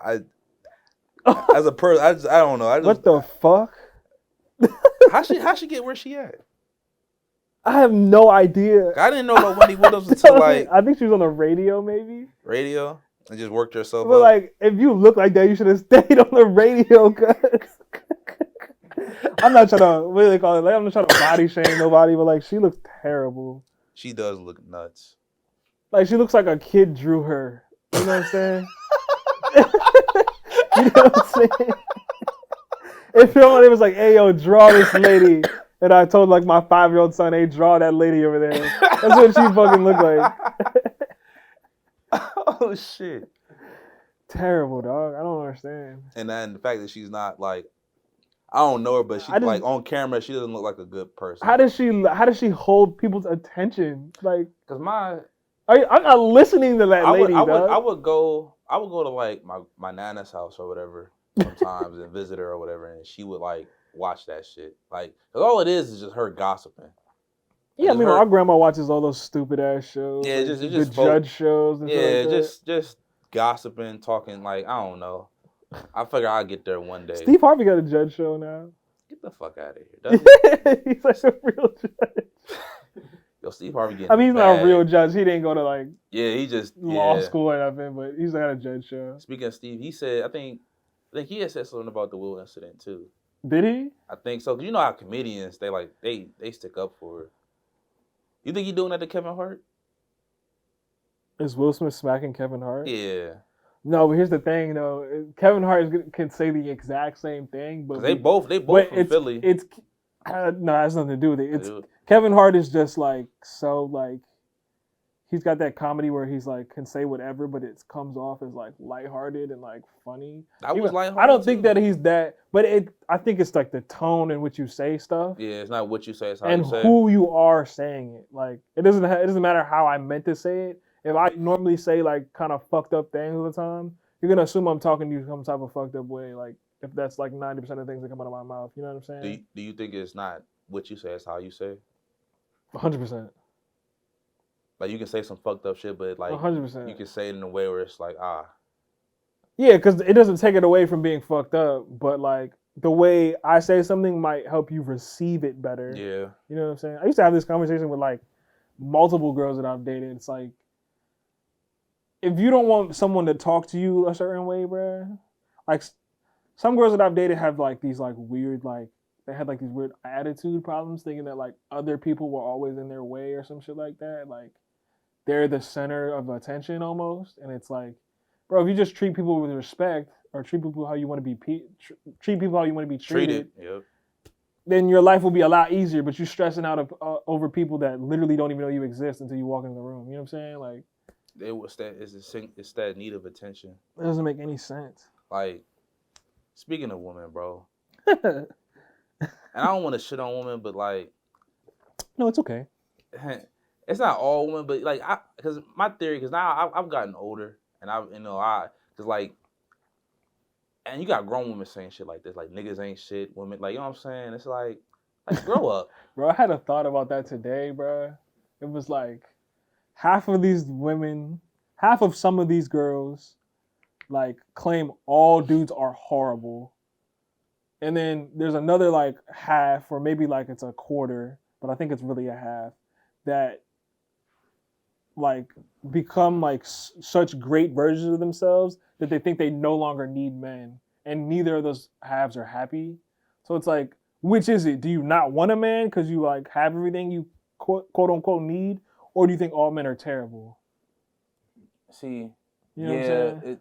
Speaker 3: As a person, I don't know.
Speaker 2: What the fuck?
Speaker 3: How she get where she at?
Speaker 2: I have no idea.
Speaker 3: I didn't know about Wendy Williams until like.
Speaker 2: I think she was on the radio, maybe.
Speaker 3: Radio, and just worked herself.
Speaker 2: But
Speaker 3: up.
Speaker 2: Like, if you look like that, you should have stayed on the radio, cuz. I'm not trying to. What do they call it? Like, I'm not trying to body shame nobody, but like, she looks terrible.
Speaker 3: She does look nuts.
Speaker 2: Like, she looks like a kid drew her. You know what I'm saying? You know what I'm saying? If somebody was like, hey, yo, draw this lady. And I told like my 5-year-old son, hey, draw that lady over there. That's what she fucking looked like.
Speaker 3: Oh, shit.
Speaker 2: Terrible, dog. I don't understand.
Speaker 3: And then the fact that she's not like, I don't know her, but she like on camera, she doesn't look like a good person.
Speaker 2: How does she hold people's attention? Like,
Speaker 3: because
Speaker 2: I'm not listening to that lady,
Speaker 3: I would go to like my nana's house or whatever sometimes and visit her or whatever, and she would like watch that shit. Like, cause all it is just her gossiping.
Speaker 2: Yeah, I mean, our grandma watches all those stupid ass shows.
Speaker 3: Yeah,
Speaker 2: like
Speaker 3: just
Speaker 2: the judge shows. And
Speaker 3: yeah,
Speaker 2: like
Speaker 3: just gossiping, talking like I don't know. I figure I'll get there one day.
Speaker 2: Steve Harvey got a judge show now.
Speaker 3: Get the fuck out of here.
Speaker 2: He's like a real judge.
Speaker 3: Yo, Steve Harvey getting
Speaker 2: I mean, he's not a real judge. He didn't go to like
Speaker 3: he just
Speaker 2: law school or nothing, but he's got a judge show.
Speaker 3: Speaking of Steve, he said I think he had said something about the Will incident too.
Speaker 2: Did he?
Speaker 3: I think so. Cause you know how comedians they stick up for it. You think he doing that to Kevin Hart?
Speaker 2: Is Will Smith smacking Kevin Hart?
Speaker 3: Yeah.
Speaker 2: No, but here's the thing, though. Kevin Hart can say the exact same thing, but
Speaker 3: they both from Philly.
Speaker 2: It's no, it has nothing to do with it. It's Kevin Hart is just like so like he's got that comedy where he's like can say whatever, but it comes off as like lighthearted and like funny.
Speaker 3: I don't
Speaker 2: think that he's that, but I think it's like the tone in which you say stuff.
Speaker 3: Yeah, it's not what you say, it's how
Speaker 2: and
Speaker 3: you say it.
Speaker 2: who you are saying it. Like it doesn't matter how I meant to say it. If I normally say like kind of fucked up things all the time, you're gonna assume I'm talking to you some type of fucked up way. Like if that's like 90% of things that come out of my mouth, you know what I'm saying?
Speaker 3: Do you think it's not what you say, it's how you say it?
Speaker 2: 100%.
Speaker 3: Like you can say some fucked up shit, but like
Speaker 2: 100%.
Speaker 3: you can say it in a way where it's like
Speaker 2: Yeah, because it doesn't take it away from being fucked up, but like the way I say something might help you receive it better.
Speaker 3: Yeah.
Speaker 2: You know what I'm saying? I used to have this conversation with like multiple girls that I've dated. It's like, if you don't want someone to talk to you a certain way, bruh, like some girls that I've dated have like these like weird, like they had like these weird attitude problems, thinking that like other people were always in their way or some shit like that. Like they're the center of attention almost. And it's like, bro, if you just treat people with respect or treat people how you want to be treat people how you want to be treated,
Speaker 3: yep.
Speaker 2: Then your life will be a lot easier. But you're stressing out over people that literally don't even know you exist until you walk into the room. You know what I'm saying? Like,
Speaker 3: it's that need of attention.
Speaker 2: It doesn't make any sense.
Speaker 3: Like, speaking of women, bro, and I don't want to shit on women, but like,
Speaker 2: no, it's okay.
Speaker 3: It's not all women, but like, because my theory, because now I've gotten older, and because like, and you got grown women saying shit like this, like niggas ain't shit, women, like, you know what I'm saying? It's like grow up.
Speaker 2: Bro, I had a thought about that today, bro. It was like, half of some of these girls, like, claim all dudes are horrible. And then there's another, like, half, or maybe, like, it's a quarter, but I think it's really a half, that, like, become, like, such great versions of themselves that they think they no longer need men. And neither of those halves are happy. So it's like, which is it? Do you not want a man because you, like, have everything you quote-unquote need? Or do you think all men are terrible?
Speaker 3: See,
Speaker 2: you know what I'm saying?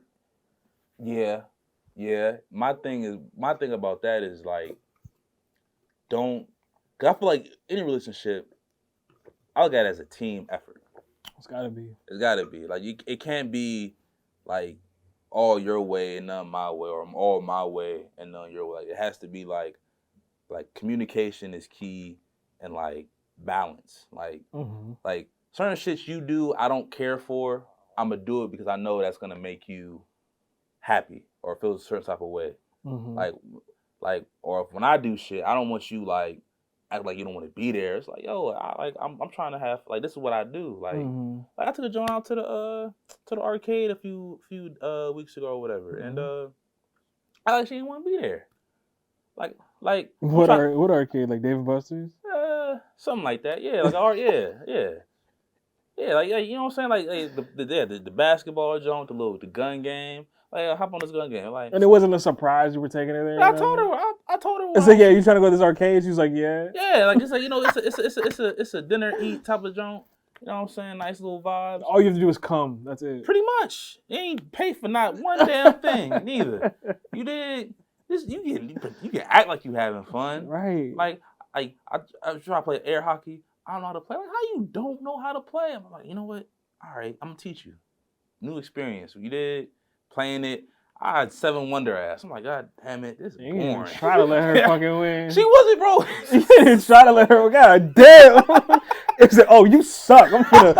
Speaker 3: Yeah. My thing about that is like, cause I feel like any relationship, I look at it as a team effort.
Speaker 2: It's gotta be.
Speaker 3: Like it can't be like all your way and none my way, or all my way and none your way. Like it has to be like communication is key, and like balance. Like like certain shit you do I don't care for, I'm gonna do it because I know that's gonna make you happy or feel a certain type of way. Like, or when I do shit, I don't want you like act like you don't want to be there. It's like, yo, I'm trying to have, like, this is what I do. Like, like I took a joint out to the arcade a few weeks ago or whatever, and I actually didn't want to be there. Like
Speaker 2: what arcade? Like Dave & Buster's?
Speaker 3: Something like that. Yeah, like yeah, like, you know what I'm saying? Like the basketball joint, the gun game. Like, hop on this gun game. Like,
Speaker 2: and it wasn't a surprise you were taking it there.
Speaker 3: I told her. I told her.
Speaker 2: It's like, yeah, you trying to go to this arcade? She was like, yeah.
Speaker 3: Yeah, like, it's like, you know, it's a dinner eat type of joint. You know what I'm saying? Nice little vibes.
Speaker 2: All you have to do is come. That's it.
Speaker 3: Pretty much. You ain't pay for not one damn thing neither. You did. You can act like you having fun.
Speaker 2: Right.
Speaker 3: Like I try to play air hockey. I don't know how to play. Like, how you don't know how to play? I'm like, you know what? All right, I'm gonna teach you. New experience. You did playing it. I had 7 Wonder ass. I'm like, God damn it, this is boring.
Speaker 2: You didn't try to let her fucking win.
Speaker 3: She wasn't, bro.
Speaker 2: You didn't try to let her. God damn. It said, oh, you suck. I'm gonna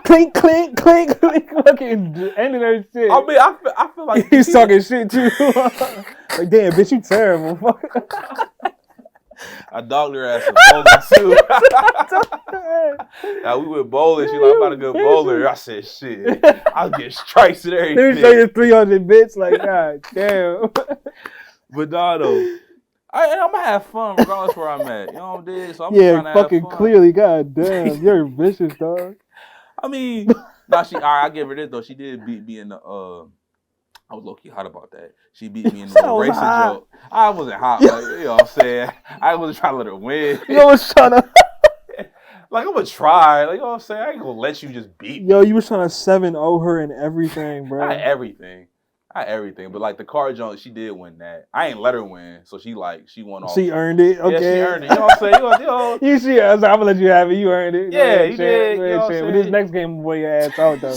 Speaker 2: clink, clink, clink, clink. Fucking ended her shit.
Speaker 3: I mean, I feel like
Speaker 2: he's talking shit too. Like, damn, bitch, you terrible.
Speaker 3: I dogged her ass for bowling too. Now we went bowling. She like, I'm about to go bowler. I said, shit. I'll get strikes and everything.
Speaker 2: Let me show you 300 bitch. Like, God damn.
Speaker 3: But nah, though, I'm gonna have fun regardless where I'm at. You know what I'm saying? So I'm
Speaker 2: trying to fucking have fun. Clearly, God damn, you're vicious, dog.
Speaker 3: I mean, I give her this though. She did beat me in the I was low-key hot about that. She beat me in the racing joke. I wasn't hot, like, you know what I'm saying? I wasn't trying to let her win.
Speaker 2: You was trying to...
Speaker 3: Like, I'm gonna try. Like, you know what I'm saying? I ain't gonna let you just beat me.
Speaker 2: Yo, you was trying to 7-0 her and everything, bro.
Speaker 3: Not everything. But like the car jump, she did win that. I ain't let her win, so she won off.
Speaker 2: She earned it. Okay.
Speaker 3: Yeah, she earned it. You know what I'm saying?
Speaker 2: You see, I'm gonna let you have it. You earned it.
Speaker 3: Yeah, you did. You know what I'm
Speaker 2: But this next game, boy, your ass out though.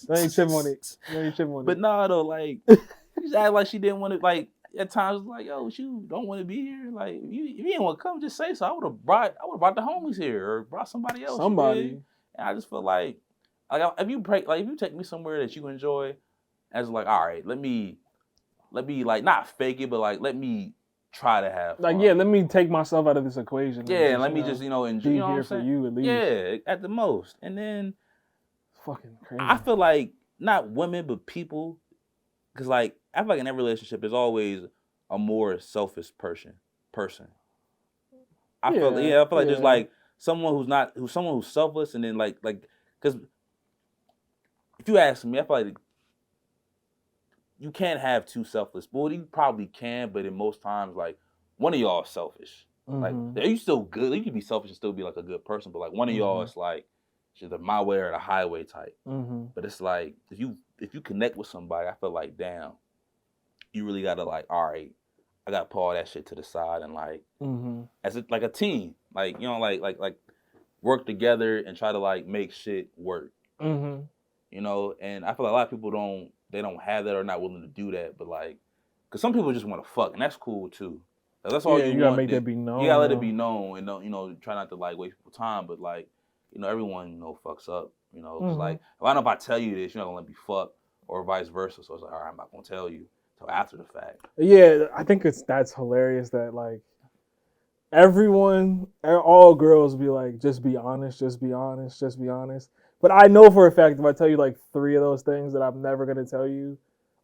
Speaker 2: Don't even chip on it.
Speaker 3: But nah, though, like, she just act like she didn't want to. Like at times, like, yo, you don't want to be here. Like, if you didn't want to come, just say so. I would have brought the homies here or brought somebody else.
Speaker 2: Somebody.
Speaker 3: And I just feel like if you take me somewhere that you enjoy, as like, all right, let me like not fake it, but like let me try to have fun.
Speaker 2: Like, yeah, let me take myself out of this equation.
Speaker 3: Yeah, and let me just enjoy.
Speaker 2: Be
Speaker 3: you know
Speaker 2: here
Speaker 3: what
Speaker 2: for
Speaker 3: I'm
Speaker 2: you at least.
Speaker 3: Yeah, at the most. And then
Speaker 2: it's fucking crazy.
Speaker 3: I feel like not women but people, because like I feel like in every relationship there's always a more selfish person. I feel like there's like someone who's selfless, and then like because if you ask me, I feel like you can't have two selfless. Well, you probably can, but in most times, like one of y'all is selfish. Like, are you still good? You can be selfish and still be like a good person, but like one of y'all is like it's either my way or the highway type. But it's like if you connect with somebody, I feel like damn, you really gotta like, all right, I gotta pull all that shit to the side and like as like a team, like you know, like work together and try to like make shit work. You know, and I feel like a lot of people don't have that or not willing to do that, but like, cause some people just want to fuck, and that's cool too. That's all you
Speaker 2: gotta make that be known.
Speaker 3: You gotta let it be known, and don't try not to like waste people's time. But like, everyone fucks up. It's like if I know if I tell you this, you're not gonna let me fuck, or vice versa. So it's like, all right, I'm not gonna tell you till after the fact.
Speaker 2: Yeah, I think that's hilarious that like all girls be like, just be honest, just be honest, just be honest. But I know for a fact if I tell you like 3 of those things that I'm never gonna tell you,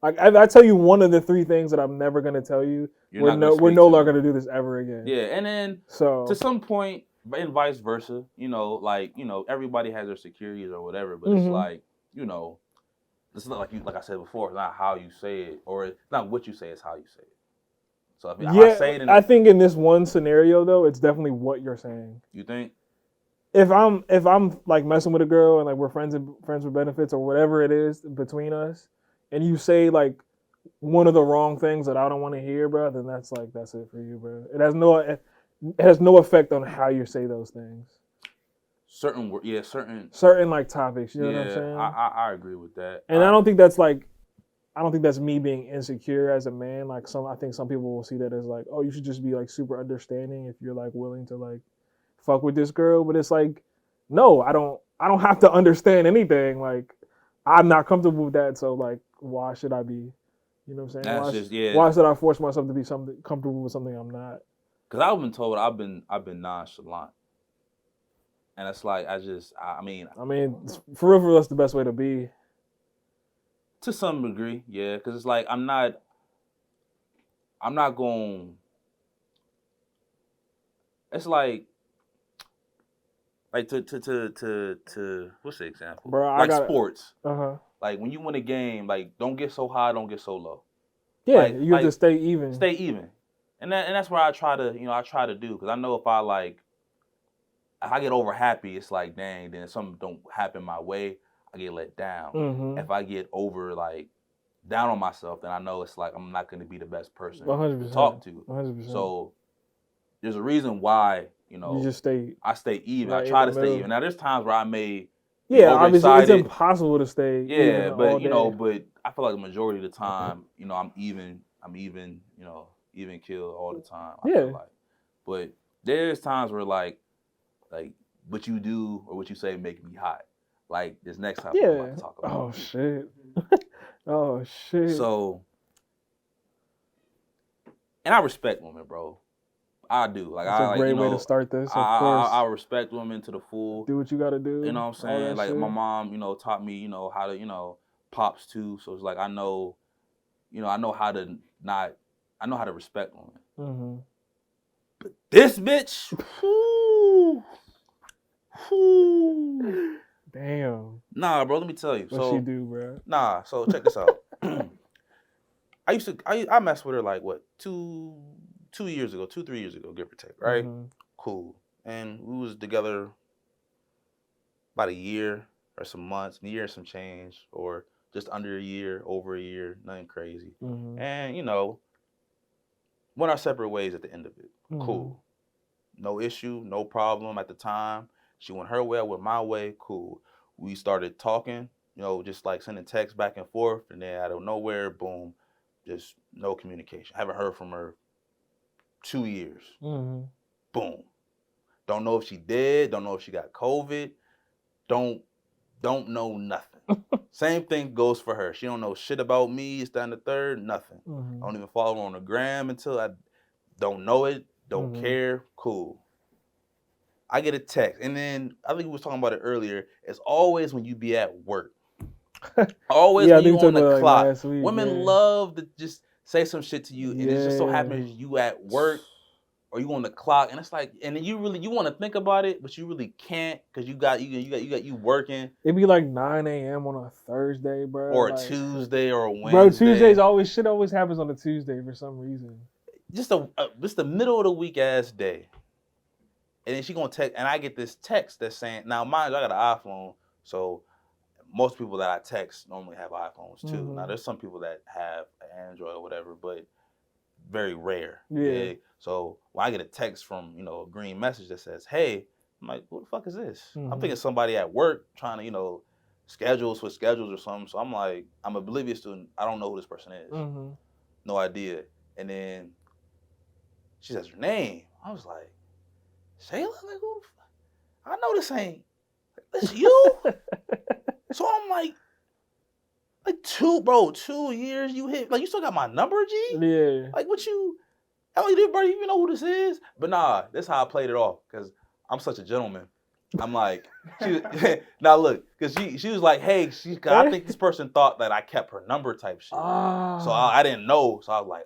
Speaker 2: like if I tell you one of the 3 things that I'm never gonna tell you, we're no longer gonna do this ever again.
Speaker 3: Yeah, and then to some point, and vice versa, everybody has their securities or whatever, but it's like, it's not like I said before, it's not how you say it, or it's not what you say, it's how you say it. So if I say it,
Speaker 2: I think in this one scenario though, it's definitely what you're saying.
Speaker 3: You think?
Speaker 2: If I'm like messing with a girl and like we're friends with benefits or whatever it is between us, and you say like one of the wrong things that I don't want to hear, bro, then that's it for you, bro. It has no effect on how you say those things.
Speaker 3: Certain
Speaker 2: like topics. You know what I'm saying?
Speaker 3: I agree with that.
Speaker 2: And I don't think that's me being insecure as a man. Like I think some people will see that as like, oh, you should just be like super understanding if you're like willing to like fuck with this girl. But it's like, no, I don't have to understand anything. Like, I'm not comfortable with that. So like, why should I be? You know what I'm saying? Why should I force myself to be comfortable with something I'm not?
Speaker 3: Because I've been told I've been nonchalant, and it's like I mean,
Speaker 2: for real, that's the best way to be.
Speaker 3: To some degree, yeah. Because it's like I'm not going. It's like to what's the example?
Speaker 2: Bro,
Speaker 3: like sports.
Speaker 2: Like
Speaker 3: when you win a game, like don't get so high, don't get so low.
Speaker 2: Yeah, you have to stay even.
Speaker 3: Stay even, and that's where I try to do, because I know if I get over happy, it's like dang, then if something don't happen my way, I get let down. If I get over like down on myself, then I know it's like I'm not going to be the best person
Speaker 2: 100%,
Speaker 3: to talk to.
Speaker 2: 100%.
Speaker 3: So there's a reason why
Speaker 2: you just stay.
Speaker 3: I stay even. Right, I try to stay even. Now there's times where I may.
Speaker 2: Obviously it's impossible to stay.
Speaker 3: Yeah, but but I feel like the majority of the time, I'm even, even kill all the time. I feel like. But there's times where like what you do or what you say make me hot. Like this next topic I'm about to talk about.
Speaker 2: Oh shit. Oh shit.
Speaker 3: So, and I respect women, bro. I do. Like,
Speaker 2: it's a great way to start this. Of course,
Speaker 3: I respect women to the full.
Speaker 2: Do what you gotta do.
Speaker 3: You know what I'm saying? Like my mom, taught me, how to, pops too. So it's like I know how to respect women. But this bitch,
Speaker 2: damn.
Speaker 3: Nah, bro. Let me tell you.
Speaker 2: What she do, bro?
Speaker 3: Nah. So check this out. I messed with her like what 3 years ago, give or take, right? Cool. And we was together about a year or some months, a year and some change, or just under a year, over a year, nothing crazy. And, you know, went our separate ways at the end of it. Cool. No issue, no problem at the time. She went her way, I went my way, cool. We started talking, you know, just like sending texts back and forth, and then out of nowhere, boom, just no communication. Haven't heard from her 2 years. Boom. Don't know if she did, don't know if she got COVID, don't know nothing. Same thing goes for her. She don't know shit about me, it's down the third, nothing. I don't even follow her on the gram until I don't know it, don't care, cool. I get a text, and then I think we was talking about it earlier. It's always when you be at work. Always when you on the clock. Like women love to just say some shit to you, and it just so happens you at work or you on the clock, and it's like, and then you want to think about it, but you really can't because you working.
Speaker 2: It'd be like 9 a.m. on a Thursday, bro,
Speaker 3: or a Tuesday or a Wednesday.
Speaker 2: Bro, Tuesdays always happens on a Tuesday for some reason.
Speaker 3: Just the middle of the week ass day. And then she gonna text, and I get this text that's saying, now mind you, I got an iPhone, so most people that I text normally have iPhones too. Now there's some people that have an Android or whatever, but very rare. Yeah. So when I get a text from, you know, a green message that says, hey, I'm like, what the fuck is this? I'm thinking somebody at work trying to, you know, switch schedules or something. So I'm like, I'm oblivious to, I don't know who this person is. No idea. And then she says her name. I was like, Shayla, like, who the fuck? I know this ain't. This you? So I'm like 2 years you hit. Like, you still got my number, G?
Speaker 2: Yeah.
Speaker 3: Like, what you? I don't even know who this is. But nah, that's how I played it off. Because I'm such a gentleman. I'm like, now look, because she was like, hey, I think this person thought that I kept her number type shit. So I didn't know. So I was like,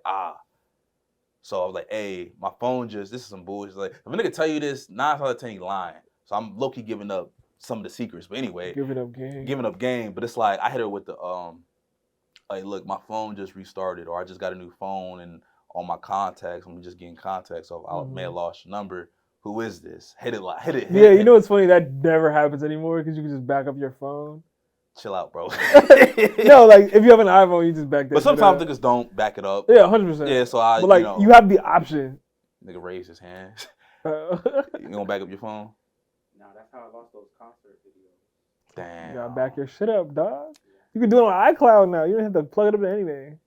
Speaker 3: So I was like, hey, my phone this is some bullshit. Like, if a nigga tell you this, 9 times out of 10 he lying. So I'm low-key giving up some of the secrets. But anyway. Giving up game. But it's like, I hit her with the, like, look, my phone just restarted, or I just got a new phone, and on my contacts, I'm just getting contacts, so I may have lost your number. Who is this? Hit it.
Speaker 2: Yeah, you know what's funny? That never happens anymore because you can just back up your phone.
Speaker 3: Chill out, bro.
Speaker 2: No, like, if you have an iPhone, you just back that.
Speaker 3: But sometimes niggas don't back it up.
Speaker 2: Yeah, 100%.
Speaker 3: Yeah, so
Speaker 2: but like, you have the option.
Speaker 3: Nigga raised his hands. You gonna back up your phone?
Speaker 4: Nah, that's how I lost those concert videos.
Speaker 3: Damn.
Speaker 2: You gotta back your shit up, dog. You can do it on iCloud now. You don't have to plug it up to anything.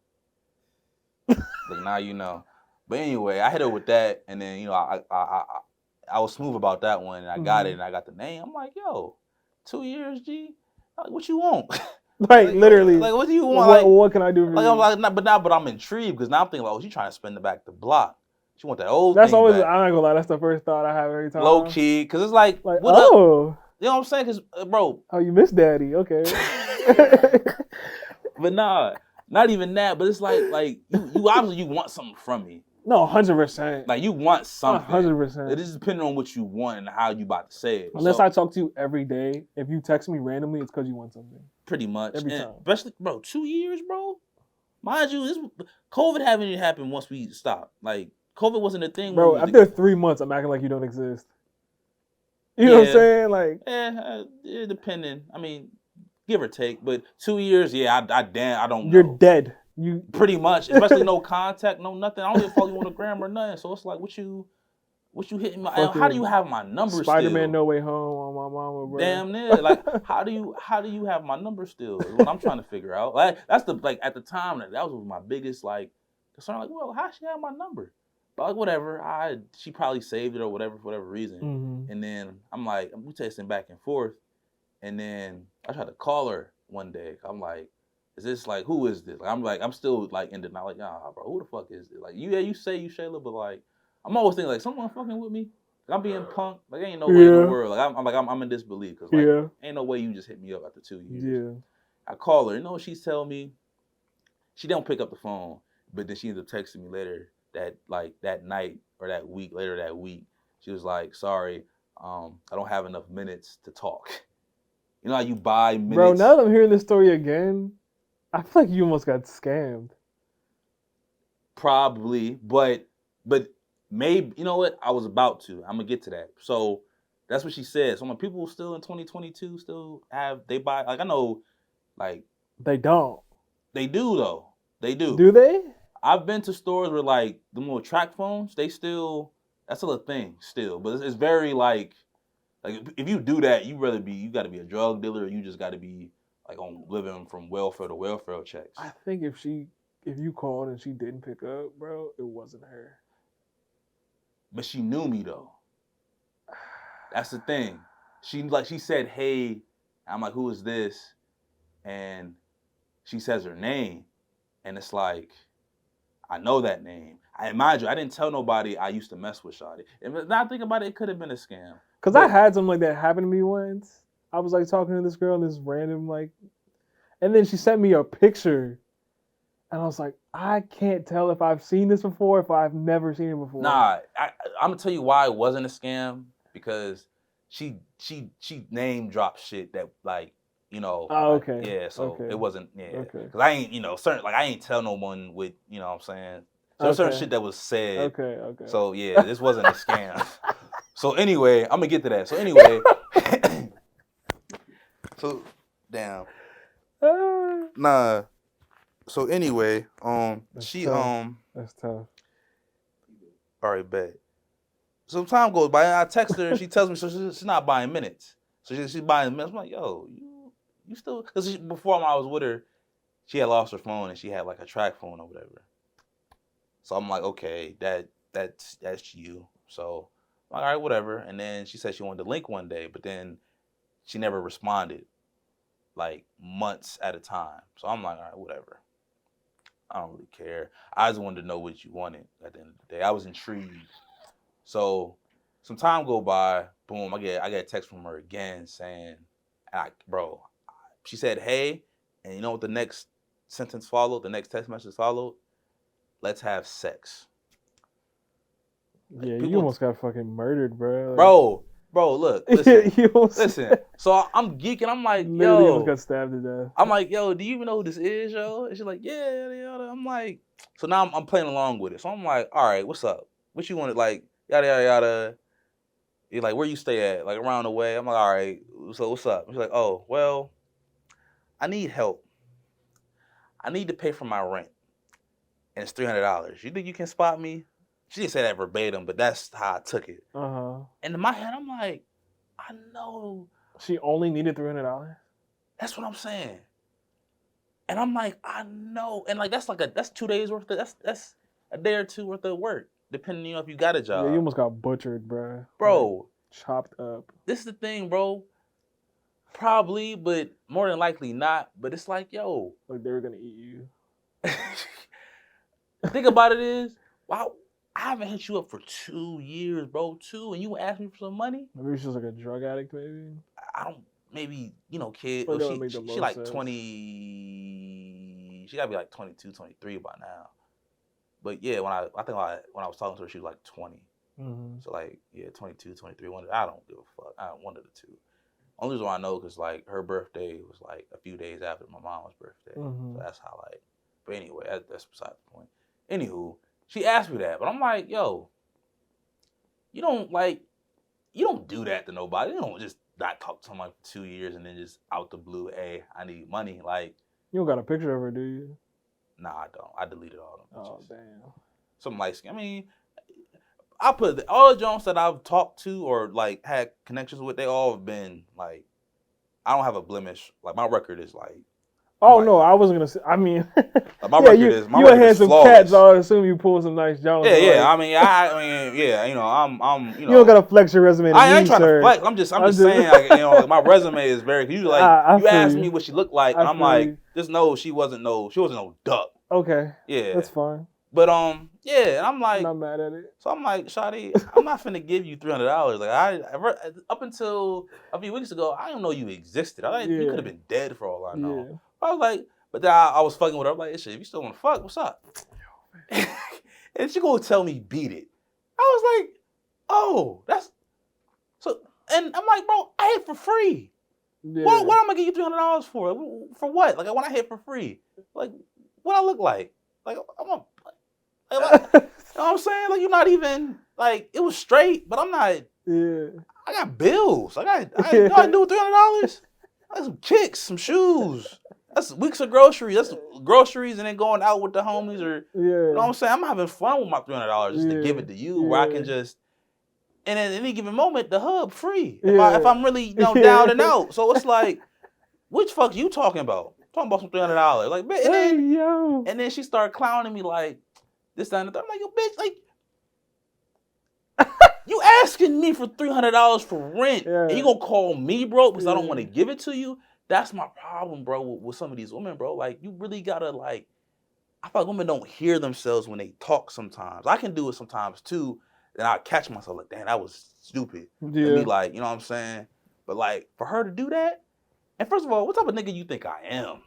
Speaker 3: Look, now you know. But anyway, I hit her with that, and then, you know, I was smooth about that one, and I got it, and I got the name. I'm like, yo, 2 years, G? Like, what you want?
Speaker 2: Like, literally.
Speaker 3: Like, what do you want?
Speaker 2: What can I do for you?
Speaker 3: I'm like, but I'm intrigued, because now I'm thinking, like, oh, she trying to spin the back the block. She want that old
Speaker 2: That's
Speaker 3: thing
Speaker 2: always,
Speaker 3: back.
Speaker 2: I'm not gonna lie, that's the first thought I have every time.
Speaker 3: Low key, because it's like what
Speaker 2: oh.
Speaker 3: Up? You know what I'm saying? Because, bro.
Speaker 2: Oh, you miss daddy. Okay.
Speaker 3: But nah, not even that. But it's like you obviously you want something from me.
Speaker 2: No, 100%.
Speaker 3: Like, you want something.
Speaker 2: 100%.
Speaker 3: It is depending on what you want and how you about to say it.
Speaker 2: Unless I talk to you every day, if you text me randomly, it's because you want something.
Speaker 3: Pretty much.
Speaker 2: Every time.
Speaker 3: Especially, bro, 2 years, bro. Mind you, COVID haven't even happened once we stopped. Like, COVID wasn't a thing.
Speaker 2: Bro, after 3 months, I'm acting like you don't exist. You know what I'm saying? Like,
Speaker 3: depending. I mean, give or take. But 2 years, yeah, I don't know.
Speaker 2: You're dead. You
Speaker 3: pretty much, especially no contact, no nothing. I don't even follow you on the gram or nothing. So it's like, what you hitting my? How do you have my number?
Speaker 2: Spider-Man No Way Home on my mama, bro.
Speaker 3: Damn near. Like, how do you have my number still? Is what I'm trying to figure out. Like, that's at the time that was my biggest concern. Like, well, how she have my number? But like, whatever. She probably saved it or whatever for whatever reason. And then I'm like, we texting back and forth, and then I tried to call her one day. I'm like, is this like, who is this? Like, I'm still like in denial. Like, nah, bro, who the fuck is this? Like, you say you Shayla, but like, I'm always thinking like, someone fucking with me. Like, I'm being punked. Like, ain't no way in the world. Like, I'm in disbelief because like, ain't no way you just hit me up after 2 years.
Speaker 2: Yeah.
Speaker 3: I call her. You know what she's telling me? She don't pick up the phone, but then she ends up texting me later that night or that week. Later that week, she was like, sorry, I don't have enough minutes to talk. You know how you buy minutes?
Speaker 2: Bro, now that I'm hearing this story again, I feel like you almost got scammed.
Speaker 3: Probably, but maybe, you know what? I was about to. I'm gonna get to that. So That's what she said. So when people still in 2022 still they buy, like I know, like.
Speaker 2: They don't.
Speaker 3: They do though. They do.
Speaker 2: Do they?
Speaker 3: I've been to stores where like the little track phones, that's still a thing still. But it's very like if you do that, you got to be a drug dealer, or you just got to be like on living from welfare to welfare checks.
Speaker 2: I think if you called and she didn't pick up, bro, it wasn't her.
Speaker 3: But she knew me though. That's the thing. She said, "Hey," I'm like, "Who is this?" And she says her name, and it's like, I know that name. I mind you, I didn't tell nobody I used to mess with Shawty. And now I think about it, it could have been a scam.
Speaker 2: Cause I had something like that happen to me once. I was like talking to this girl and this random like, and then she sent me a picture, and I was like, I can't tell if I've seen this before, if I've never seen it before.
Speaker 3: Nah, I'm gonna tell you why it wasn't a scam, because she name dropped shit that like.
Speaker 2: Oh, okay.
Speaker 3: Yeah, so
Speaker 2: okay.
Speaker 3: it wasn't,
Speaker 2: Okay.
Speaker 3: Because I ain't, certain, like, I ain't tell no one with, what I'm saying? So certain shit that was said.
Speaker 2: Okay.
Speaker 3: So, yeah, this wasn't a scam. So, anyway, I'm going to get to that. So, anyway. So, damn. Nah. So, anyway,
Speaker 2: That's tough.
Speaker 3: All right, bet. Some time goes by, and I text her, and she tells me she's not buying minutes. So, she's buying minutes. I'm like, yo, you still, because before when I was with her, she had lost her phone and she had like a track phone or whatever. So I'm like, okay, that's you. So I'm like, all right, whatever. And then she said she wanted to link one day, but then she never responded, like months at a time. So I'm like, all right, whatever. I don't really care. I just wanted to know what you wanted at the end of the day. I was intrigued. So some time go by, boom, I get a text from her again saying, bro. She said, hey, and you know what the next sentence followed? The next text message followed? Let's have sex.
Speaker 2: Yeah, you almost got fucking murdered, bro.
Speaker 3: Like, bro, look, listen. So I'm geeking. I'm like,
Speaker 2: literally almost got stabbed to death.
Speaker 3: I'm like, yo, do you even know who this is, yo? And she's like, yeah. I'm like, so now I'm playing along with it. So I'm like, all right, what's up? What you wanted? Like, yada, yada, yada. You're like, where you stay at? Like, around the way. I'm like, all right, so what's up? She's like, oh, well, I need help. I need to pay for my rent. And it's $300. You think you can spot me? She didn't say that verbatim, but that's how I took it.
Speaker 2: Uh-huh.
Speaker 3: And in my head, I'm like, I know.
Speaker 2: She only needed $300?
Speaker 3: That's what I'm saying. And I'm like, I know. And like, that's 2 days worth of, that's a day or two worth of work, depending on if you got a job.
Speaker 2: Yeah, you almost got butchered, bro.
Speaker 3: Bro.
Speaker 2: Like, chopped up. This
Speaker 3: is the thing, bro. Probably, but more than likely not. But it's like, yo.
Speaker 2: Like they were going to eat you.
Speaker 3: The thing about it is, wow, I haven't hit you up for 2 years, bro. 2, and you asked me for some money?
Speaker 2: Maybe she's like a drug addict, maybe?
Speaker 3: I don't, maybe, kid. She like 20, she gotta be like 22, 23 by now. But yeah, when I was talking to her, she was like 20.
Speaker 2: Mm-hmm.
Speaker 3: So like, yeah, 22, 23, I don't give a fuck. One of the two. Only reason why I know, because like her birthday was like a few days after my mom's birthday.
Speaker 2: Mm-hmm.
Speaker 3: So that's how like, but anyway, that's beside the point. Anywho, she asked me that, but I'm like, yo, you don't do that to nobody. You don't just not talk to someone for 2 years and then just out the blue, hey, I need money. Like,
Speaker 2: you don't got a picture of her, do you?
Speaker 3: Nah, I don't. I deleted all them pictures.
Speaker 2: Oh, damn.
Speaker 3: Some light skin. I mean, I put all the Jones that I've talked to or like had connections with, they all have been like, I don't have a blemish. Like my record is like.
Speaker 2: Oh no, I wasn't gonna say. I mean,
Speaker 3: like my record is my
Speaker 2: you
Speaker 3: record
Speaker 2: had
Speaker 3: is
Speaker 2: some
Speaker 3: flawless.
Speaker 2: cats. I would assume you pulled some nice Jones.
Speaker 3: Yeah, yeah.
Speaker 2: Like,
Speaker 3: I mean, yeah. I'm.
Speaker 2: You don't gotta flex your resume.
Speaker 3: I ain't trying to flex. I'm just saying. Like, like my resume is very. You like you asked me what she looked like, and I'm like, just know she wasn't no duck.
Speaker 2: Okay.
Speaker 3: Yeah.
Speaker 2: That's fine.
Speaker 3: But yeah, and I'm like,
Speaker 2: I'm not mad at it.
Speaker 3: So I'm like, Shawty, I'm not finna give you $300. Like up until a few weeks ago, I didn't know you existed. You could have been dead for all I know.
Speaker 2: Yeah.
Speaker 3: I was like, but then I was fucking with her. I'm like, shit, if you still want to fuck, what's up? And she gonna tell me beat it. I was like, oh, that's so. And I'm like, bro, I hit for free. Yeah. What am I gonna give you $300 for? For what? Like I want to hit for free. Like what I look like? Like I'm you know what I'm saying? Like you're not even like it was straight, but I'm not.
Speaker 2: Yeah.
Speaker 3: I got bills. I know I do with $300. I got some kicks, some shoes. That's weeks of groceries. That's groceries and then going out with the homies or you know what I'm saying? I'm having fun with my $300 just to give it to you where I can just and at any given moment the hub free. If I'm really down and out. So it's like, which fuck you talking about? I'm talking about some $300. Like and then she started clowning me like this, that, and the third. I'm like, yo, bitch, like you asking me for $300 for rent, and you gonna call me broke because I don't want to give it to you? That's my problem, bro, with some of these women, bro. Like, you really gotta, like, I feel like women don't hear themselves when they talk sometimes. I can do it sometimes, too, and I catch myself like, damn, that was stupid. Yeah. And me like, you know what I'm saying? But, like, for her to do that, and first of all, what type of nigga you think I am?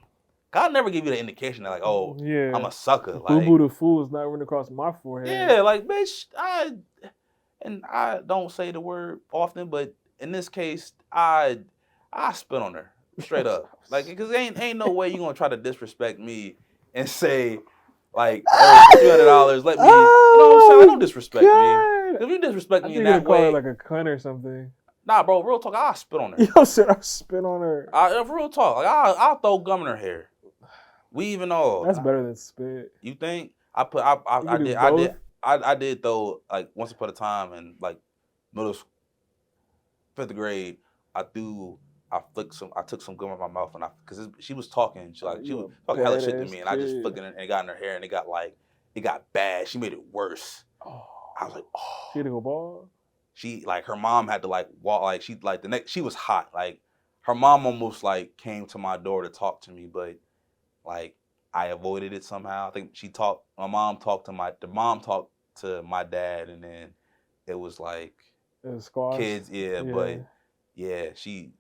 Speaker 3: God never give you the indication that, like, oh, I'm a sucker. Like,
Speaker 2: Boo-boo the fool is not running across my forehead.
Speaker 3: Yeah, like, bitch, I don't say the word often, but in this case, I spit on her straight up, like, because ain't no way you gonna try to disrespect me and say like, oh, $300, let me, you know what I'm saying? Don't disrespect me. If you disrespect me in that way,
Speaker 2: call her like a cunt or something.
Speaker 3: Nah, bro, real talk, I'll spit on her.
Speaker 2: Yo, said I spit on her.
Speaker 3: Real talk, like I'll throw gum in her hair. We even know.
Speaker 2: That's better than spit.
Speaker 3: You think? I did though, like once upon a time in like middle school, 5th grade, I took some gum in my mouth and because she was talking, she was talking hella shit to me and I just flicked it and it got in her hair and it got bad. She made it worse. Oh. I was like, oh.
Speaker 2: She had to go bald?
Speaker 3: She like her mom had to like walk like she was hot. Like her mom almost like came to my door to talk to me, but like I avoided it somehow. I think the mom talked to my dad and then it was like kids, but yeah, she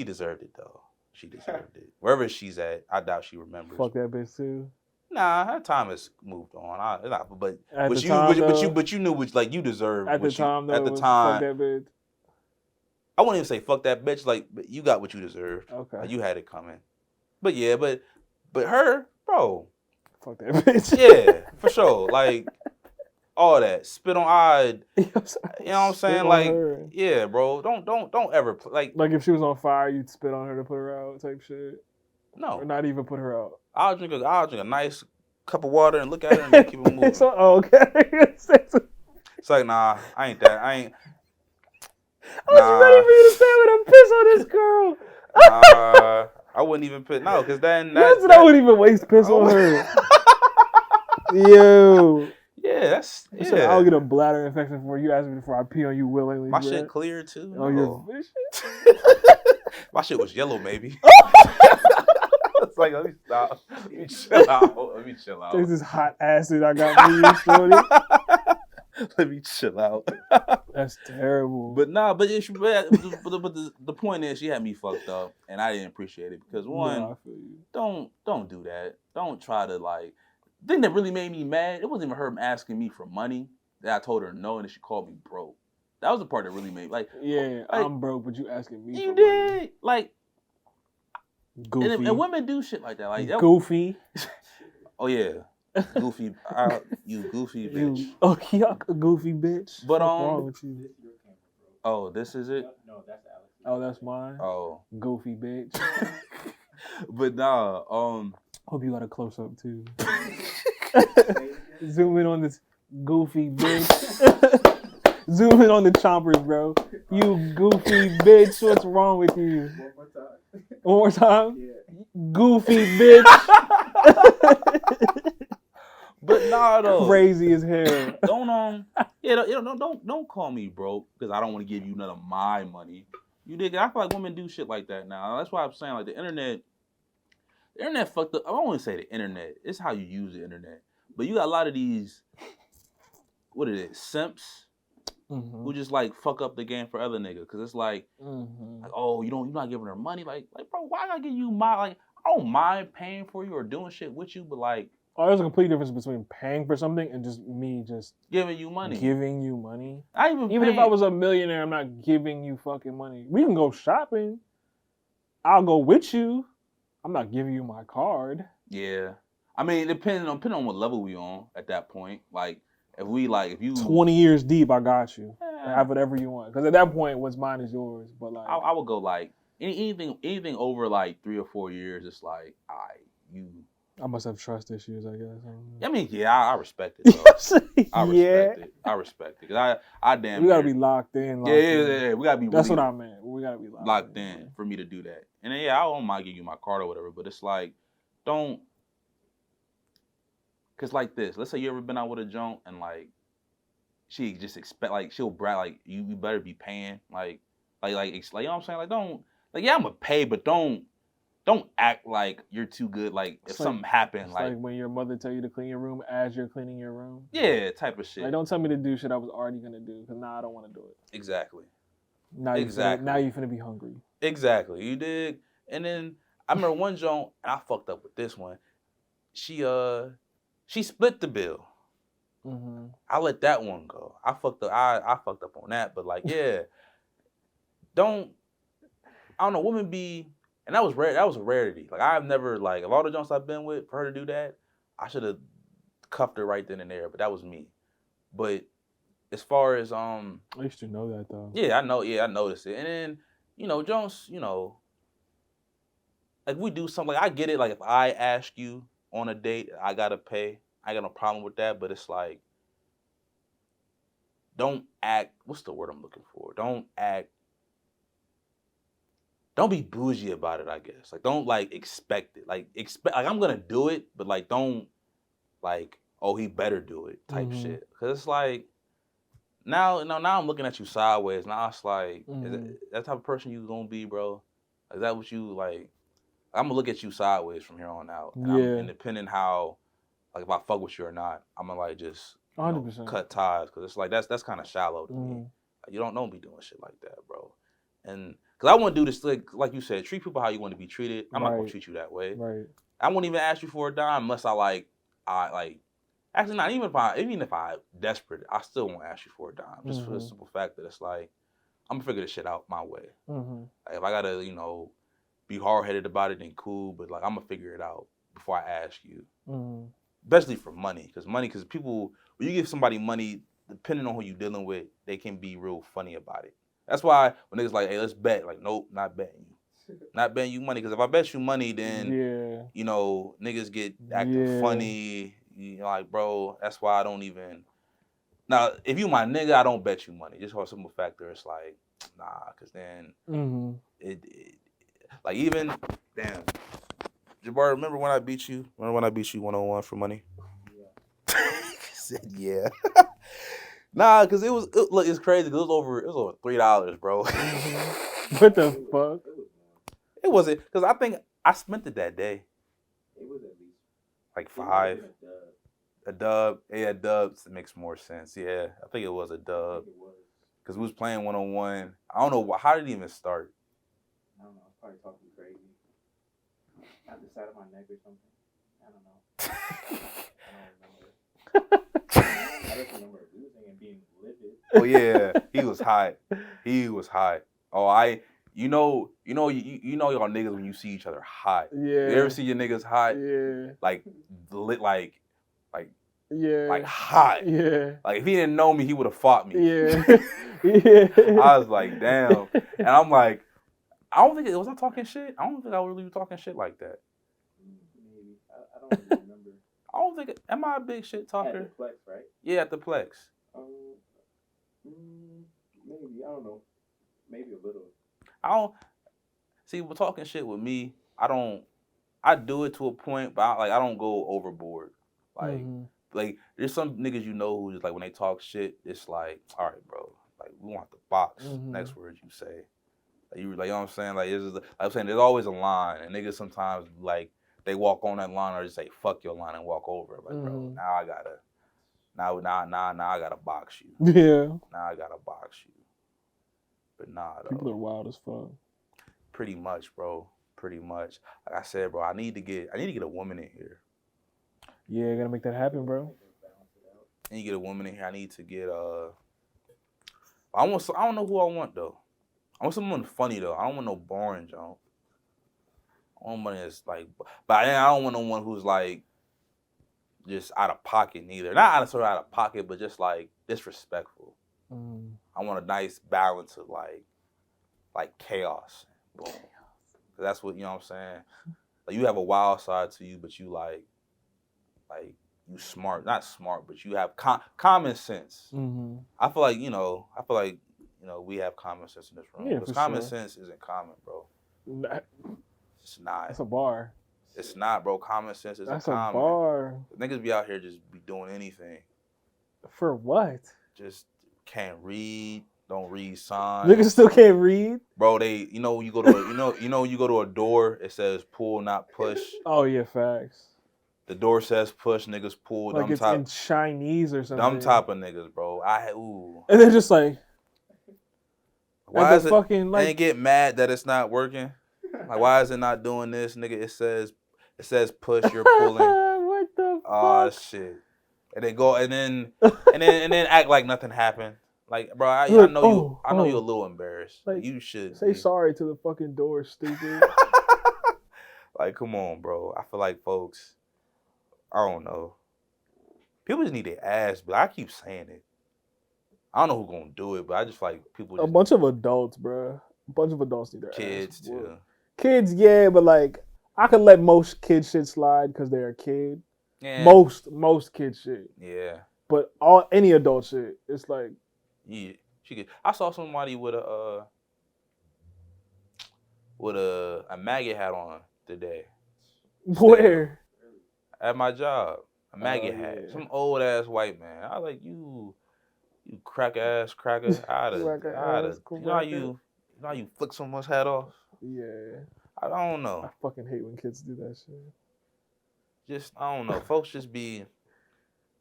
Speaker 3: deserved it though. She deserved it. Wherever she's at, I doubt she remembers.
Speaker 2: Fuck that bitch too.
Speaker 3: Nah, her time has moved on. But you knew which like you deserved.
Speaker 2: At the time, fuck that bitch.
Speaker 3: I wouldn't even say fuck that bitch. Like, but you got what you deserved.
Speaker 2: Okay.
Speaker 3: Like, you had it coming. But yeah, but her, bro.
Speaker 2: Fuck that bitch.
Speaker 3: Yeah, for sure. Like all that spit on Odd. You know what I'm saying? Like, yeah, bro. Don't ever like
Speaker 2: if she was on fire, you'd spit on her to put her out, type shit.
Speaker 3: No,
Speaker 2: or not even put her out.
Speaker 3: I'll drink a nice cup of water and look at her and then keep it moving.
Speaker 2: Okay.
Speaker 3: It's like, nah, I ain't that. I
Speaker 2: was ready for you to say I'm gonna piss on this girl.
Speaker 3: I wouldn't even piss. No, because then
Speaker 2: I wouldn't even waste piss on her. Yo.
Speaker 3: Yeah,
Speaker 2: I'll get a bladder infection before you ask me before I pee on you willingly.
Speaker 3: My shit clear too.
Speaker 2: Oh, your
Speaker 3: my shit was yellow, maybe. It's like, let me stop. Let me chill out.
Speaker 2: This is hot acid I got me, shorty.
Speaker 3: Let me chill out.
Speaker 2: That's terrible.
Speaker 3: But nah, but the point is, she had me fucked up, and I didn't appreciate it because one, don't do that. Don't try to like. The thing that really made me mad, it wasn't even her asking me for money. That I told her no, and then she called me broke. That was the part that really made
Speaker 2: I'm broke, but you asking me.
Speaker 3: You did money. Like.
Speaker 2: Goofy.
Speaker 3: And women do shit like that. Like
Speaker 2: goofy.
Speaker 3: Oh yeah, goofy. You goofy bitch.
Speaker 2: Yuck, a goofy bitch.
Speaker 3: But
Speaker 2: what's wrong with you?
Speaker 3: Oh, this is it.
Speaker 4: No, that's Alex.
Speaker 2: Oh, that's mine.
Speaker 3: Oh,
Speaker 2: goofy bitch.
Speaker 3: But nah.
Speaker 2: Hope you got a close up too. Zoom in on this goofy bitch. Zoom in on the chompers, bro. You goofy bitch. What's wrong with you? One more time? Yeah. Goofy bitch.
Speaker 3: But nah, though.
Speaker 2: Crazy as hell.
Speaker 3: Don't call me broke because I don't want to give you none of my money. You dig? I feel like women do shit like that now. That's why I'm saying like the internet fucked up. I don't want to say the internet. It's how you use the internet. But you got a lot of these, what is it, simps? Mm-hmm. Who just like fuck up the game for other niggas because it's like, oh, you're not giving her money, like bro, why I give you my like? I don't mind paying for you or doing shit with you, but like,
Speaker 2: there's a complete difference between paying for something and just me just
Speaker 3: giving you money.
Speaker 2: Even if I was a millionaire, I'm not giving you fucking money. We can go shopping. I'll go with you. I'm not giving you my card.
Speaker 3: Yeah, I mean, depending on what level we on at that point, like. If you
Speaker 2: 20 years deep, I got you. have whatever you want. Because at that point, what's mine is yours. But like,
Speaker 3: I would go like anything over like 3 or 4 years. It's like,
Speaker 2: I must have trust issues, I guess.
Speaker 3: I mean, yeah, I respect it. Though. I respect it. I respect it. Cause I damn.
Speaker 2: We gotta be locked in.
Speaker 3: Yeah. We gotta be.
Speaker 2: That's
Speaker 3: really
Speaker 2: what I meant. We gotta be
Speaker 3: locked in for me to do that. And then, yeah, I don't mind giving you my card or whatever. But it's like, don't. Cause like this, let's say you ever been out with a joint and like, she just expect like she'll brag like you better be paying like you know what I'm saying, like don't like yeah I'm gonna pay, but don't act like you're too good, like if something happens like
Speaker 2: when your mother tell you to clean your room as you're cleaning your room,
Speaker 3: type of shit.
Speaker 2: Like don't tell me to do shit I was already gonna do, because now I don't want to do it.
Speaker 3: Exactly.
Speaker 2: Now you finna be hungry.
Speaker 3: Exactly, you dig. And then I remember one joint and I fucked up with this one. She split the bill.
Speaker 2: Mm-hmm.
Speaker 3: I let that one go. I fucked up. I fucked up on that. But like, yeah, I don't know. Women be, and that was rare. That was a rarity. Like I've never like of all the junks I've been with, for her to do that, I should have cuffed her right then and there. But that was me. But as far as
Speaker 2: I used to know that though.
Speaker 3: Yeah, I know. Yeah, I noticed it. And then Jones, like we do something. Like I get it. Like if I ask you on a date, I gotta pay. I ain't got no problem with that, but it's like, don't act, what's the word I'm looking for? Don't be bougie about it, I guess. Like, don't, like, expect it. Like, I'm going to do it, but, like, don't, like, oh, he better do it type shit. Because it's like, now I'm looking at you sideways. Now it's like, is that type of person you going to be, bro? Is that what you, like, I'm going to look at you sideways from here on out. And depending how, like, if I fuck with you or not, I'm gonna like just
Speaker 2: 100%.
Speaker 3: Cut ties, because it's like that's kind of shallow to me. Like, you don't be doing shit like that, bro. And because I want to do this, like you said, treat people how you want to be treated. I'm not gonna treat you that way.
Speaker 2: Right.
Speaker 3: I won't even ask you for a dime unless actually not even if I desperate, I still won't ask you for a dime, just for the simple fact that it's like I'm gonna figure this shit out my way. Like, if I gotta be hard headed about it, then cool. But like I'm gonna figure it out before I ask you. Especially for money, because people, when you give somebody money, depending on who you're dealing with, they can be real funny about it. That's why when niggas like, hey, let's bet, like, nope, not betting you. Not betting you money, because if I bet you money, then, niggas get acting funny. Like, bro, that's why I don't even. Now, if you my nigga, I don't bet you money. Just for a simple factor, it's like, nah, because then like even, damn. Jabbar, remember when I beat you? Remember when I beat you 1-on-1 for money? Yeah. Said yeah. Nah, because look, it's crazy. It was over $3, bro.
Speaker 2: What the fuck?
Speaker 3: It wasn't, because I think I spent it that day.
Speaker 4: It was at least
Speaker 3: like 5. A dub. Yeah, dubs makes more sense. Yeah, I think it was a dub. Because we was playing 1-on-1. I don't know, how did it even start?
Speaker 4: I don't know. I was probably talking crazy. At the side of my neck or something. I don't know. I don't remember. I just remember losing and being livid.
Speaker 3: Oh yeah, he was hot. He was hot. Oh, you know y'all niggas when you see each other hot.
Speaker 2: Yeah.
Speaker 3: You ever see your niggas hot?
Speaker 2: Yeah.
Speaker 3: Like lit, like
Speaker 2: yeah.
Speaker 3: Like hot.
Speaker 2: Yeah.
Speaker 3: Like if he didn't know me, he would have fought me.
Speaker 2: Yeah. Yeah.
Speaker 3: I was like, damn. And I'm like, I don't think was I talking shit? I don't think I really was talking shit like that.
Speaker 4: Maybe. I don't really remember.
Speaker 3: I don't think. Am I a big shit talker?
Speaker 4: At the Plex, right?
Speaker 3: Yeah, at the Plex.
Speaker 4: Maybe. I don't know. Maybe a little.
Speaker 3: I don't see. We're talking shit with me. I do it to a point, but I don't go overboard. Like there's some niggas who just like when they talk shit, it's like, all right, bro. Like we want the box. Next words you say. You know what I'm saying? Like, I'm saying there's always a line, and niggas sometimes like they walk on that line or just say fuck your line and walk over. Like, bro, now I gotta box you.
Speaker 2: Yeah.
Speaker 3: Now I gotta box you. But nah, though.
Speaker 2: People are wild as fuck.
Speaker 3: Pretty much, bro. Pretty much. Like I said, bro, I need to get a woman in here.
Speaker 2: Yeah, you gotta make that happen, bro.
Speaker 3: I need to get a woman in here. I need to get I don't know who I want though. I want someone funny though. I don't want no boring junk. I want money that's like, but I don't want no one who's like just out of pocket neither. Not out of out of pocket, but just like disrespectful. I want a nice balance of like chaos. Boom. That's what, you know what I'm saying? Like you have a wild side to you, but you like you smart, not smart, but you have common sense.
Speaker 2: Mm-hmm.
Speaker 3: I feel like we have common sense in this room.
Speaker 2: Yeah,
Speaker 3: because
Speaker 2: for
Speaker 3: common
Speaker 2: sure.
Speaker 3: sense isn't common, bro. It's not.
Speaker 2: That's a bar.
Speaker 3: It's not, bro. Common sense isn't
Speaker 2: That's
Speaker 3: common.
Speaker 2: a bar.
Speaker 3: Niggas be out here just be doing anything.
Speaker 2: For what?
Speaker 3: Just can't read. Don't read signs.
Speaker 2: Niggas still can't read.
Speaker 3: Bro, when you go to when you go to a door, it says pull, not push.
Speaker 2: Oh yeah, facts.
Speaker 3: The door says push, niggas pull.
Speaker 2: Like it's in Chinese or something.
Speaker 3: Dumb type of niggas, bro.
Speaker 2: And they're just like,
Speaker 3: why is it?
Speaker 2: Fucking, like,
Speaker 3: and get mad that it's not working. Like, why is it not doing this, nigga? It says push, you're pulling.
Speaker 2: What the fuck?
Speaker 3: Oh shit. And then go and then act like nothing happened. Like, bro, I know you're a little embarrassed. Like, you should
Speaker 2: say sorry to the fucking door, stupid.
Speaker 3: Like, come on, bro. I feel like folks, I don't know. People just need their ass, but I keep saying it. I don't know who's gonna do it, but I just feel like people.
Speaker 2: A bunch of adults, bro. A bunch of adults need their
Speaker 3: kids
Speaker 2: ass.
Speaker 3: too.
Speaker 2: Kids, yeah, but like I could let most kid shit slide because they're a kid.
Speaker 3: Yeah.
Speaker 2: Most kid shit.
Speaker 3: Yeah.
Speaker 2: But any adult shit, it's like.
Speaker 3: Yeah, she could. I saw somebody with a maggot hat on today.
Speaker 2: Where?
Speaker 3: At my job, a maggot hat.
Speaker 2: Yeah.
Speaker 3: Some old ass white man. I was like, you cracker. You know how you flick someone's hat off?
Speaker 2: Yeah.
Speaker 3: I don't know.
Speaker 2: I fucking hate when kids do that shit.
Speaker 3: Just I don't know. Folks just be.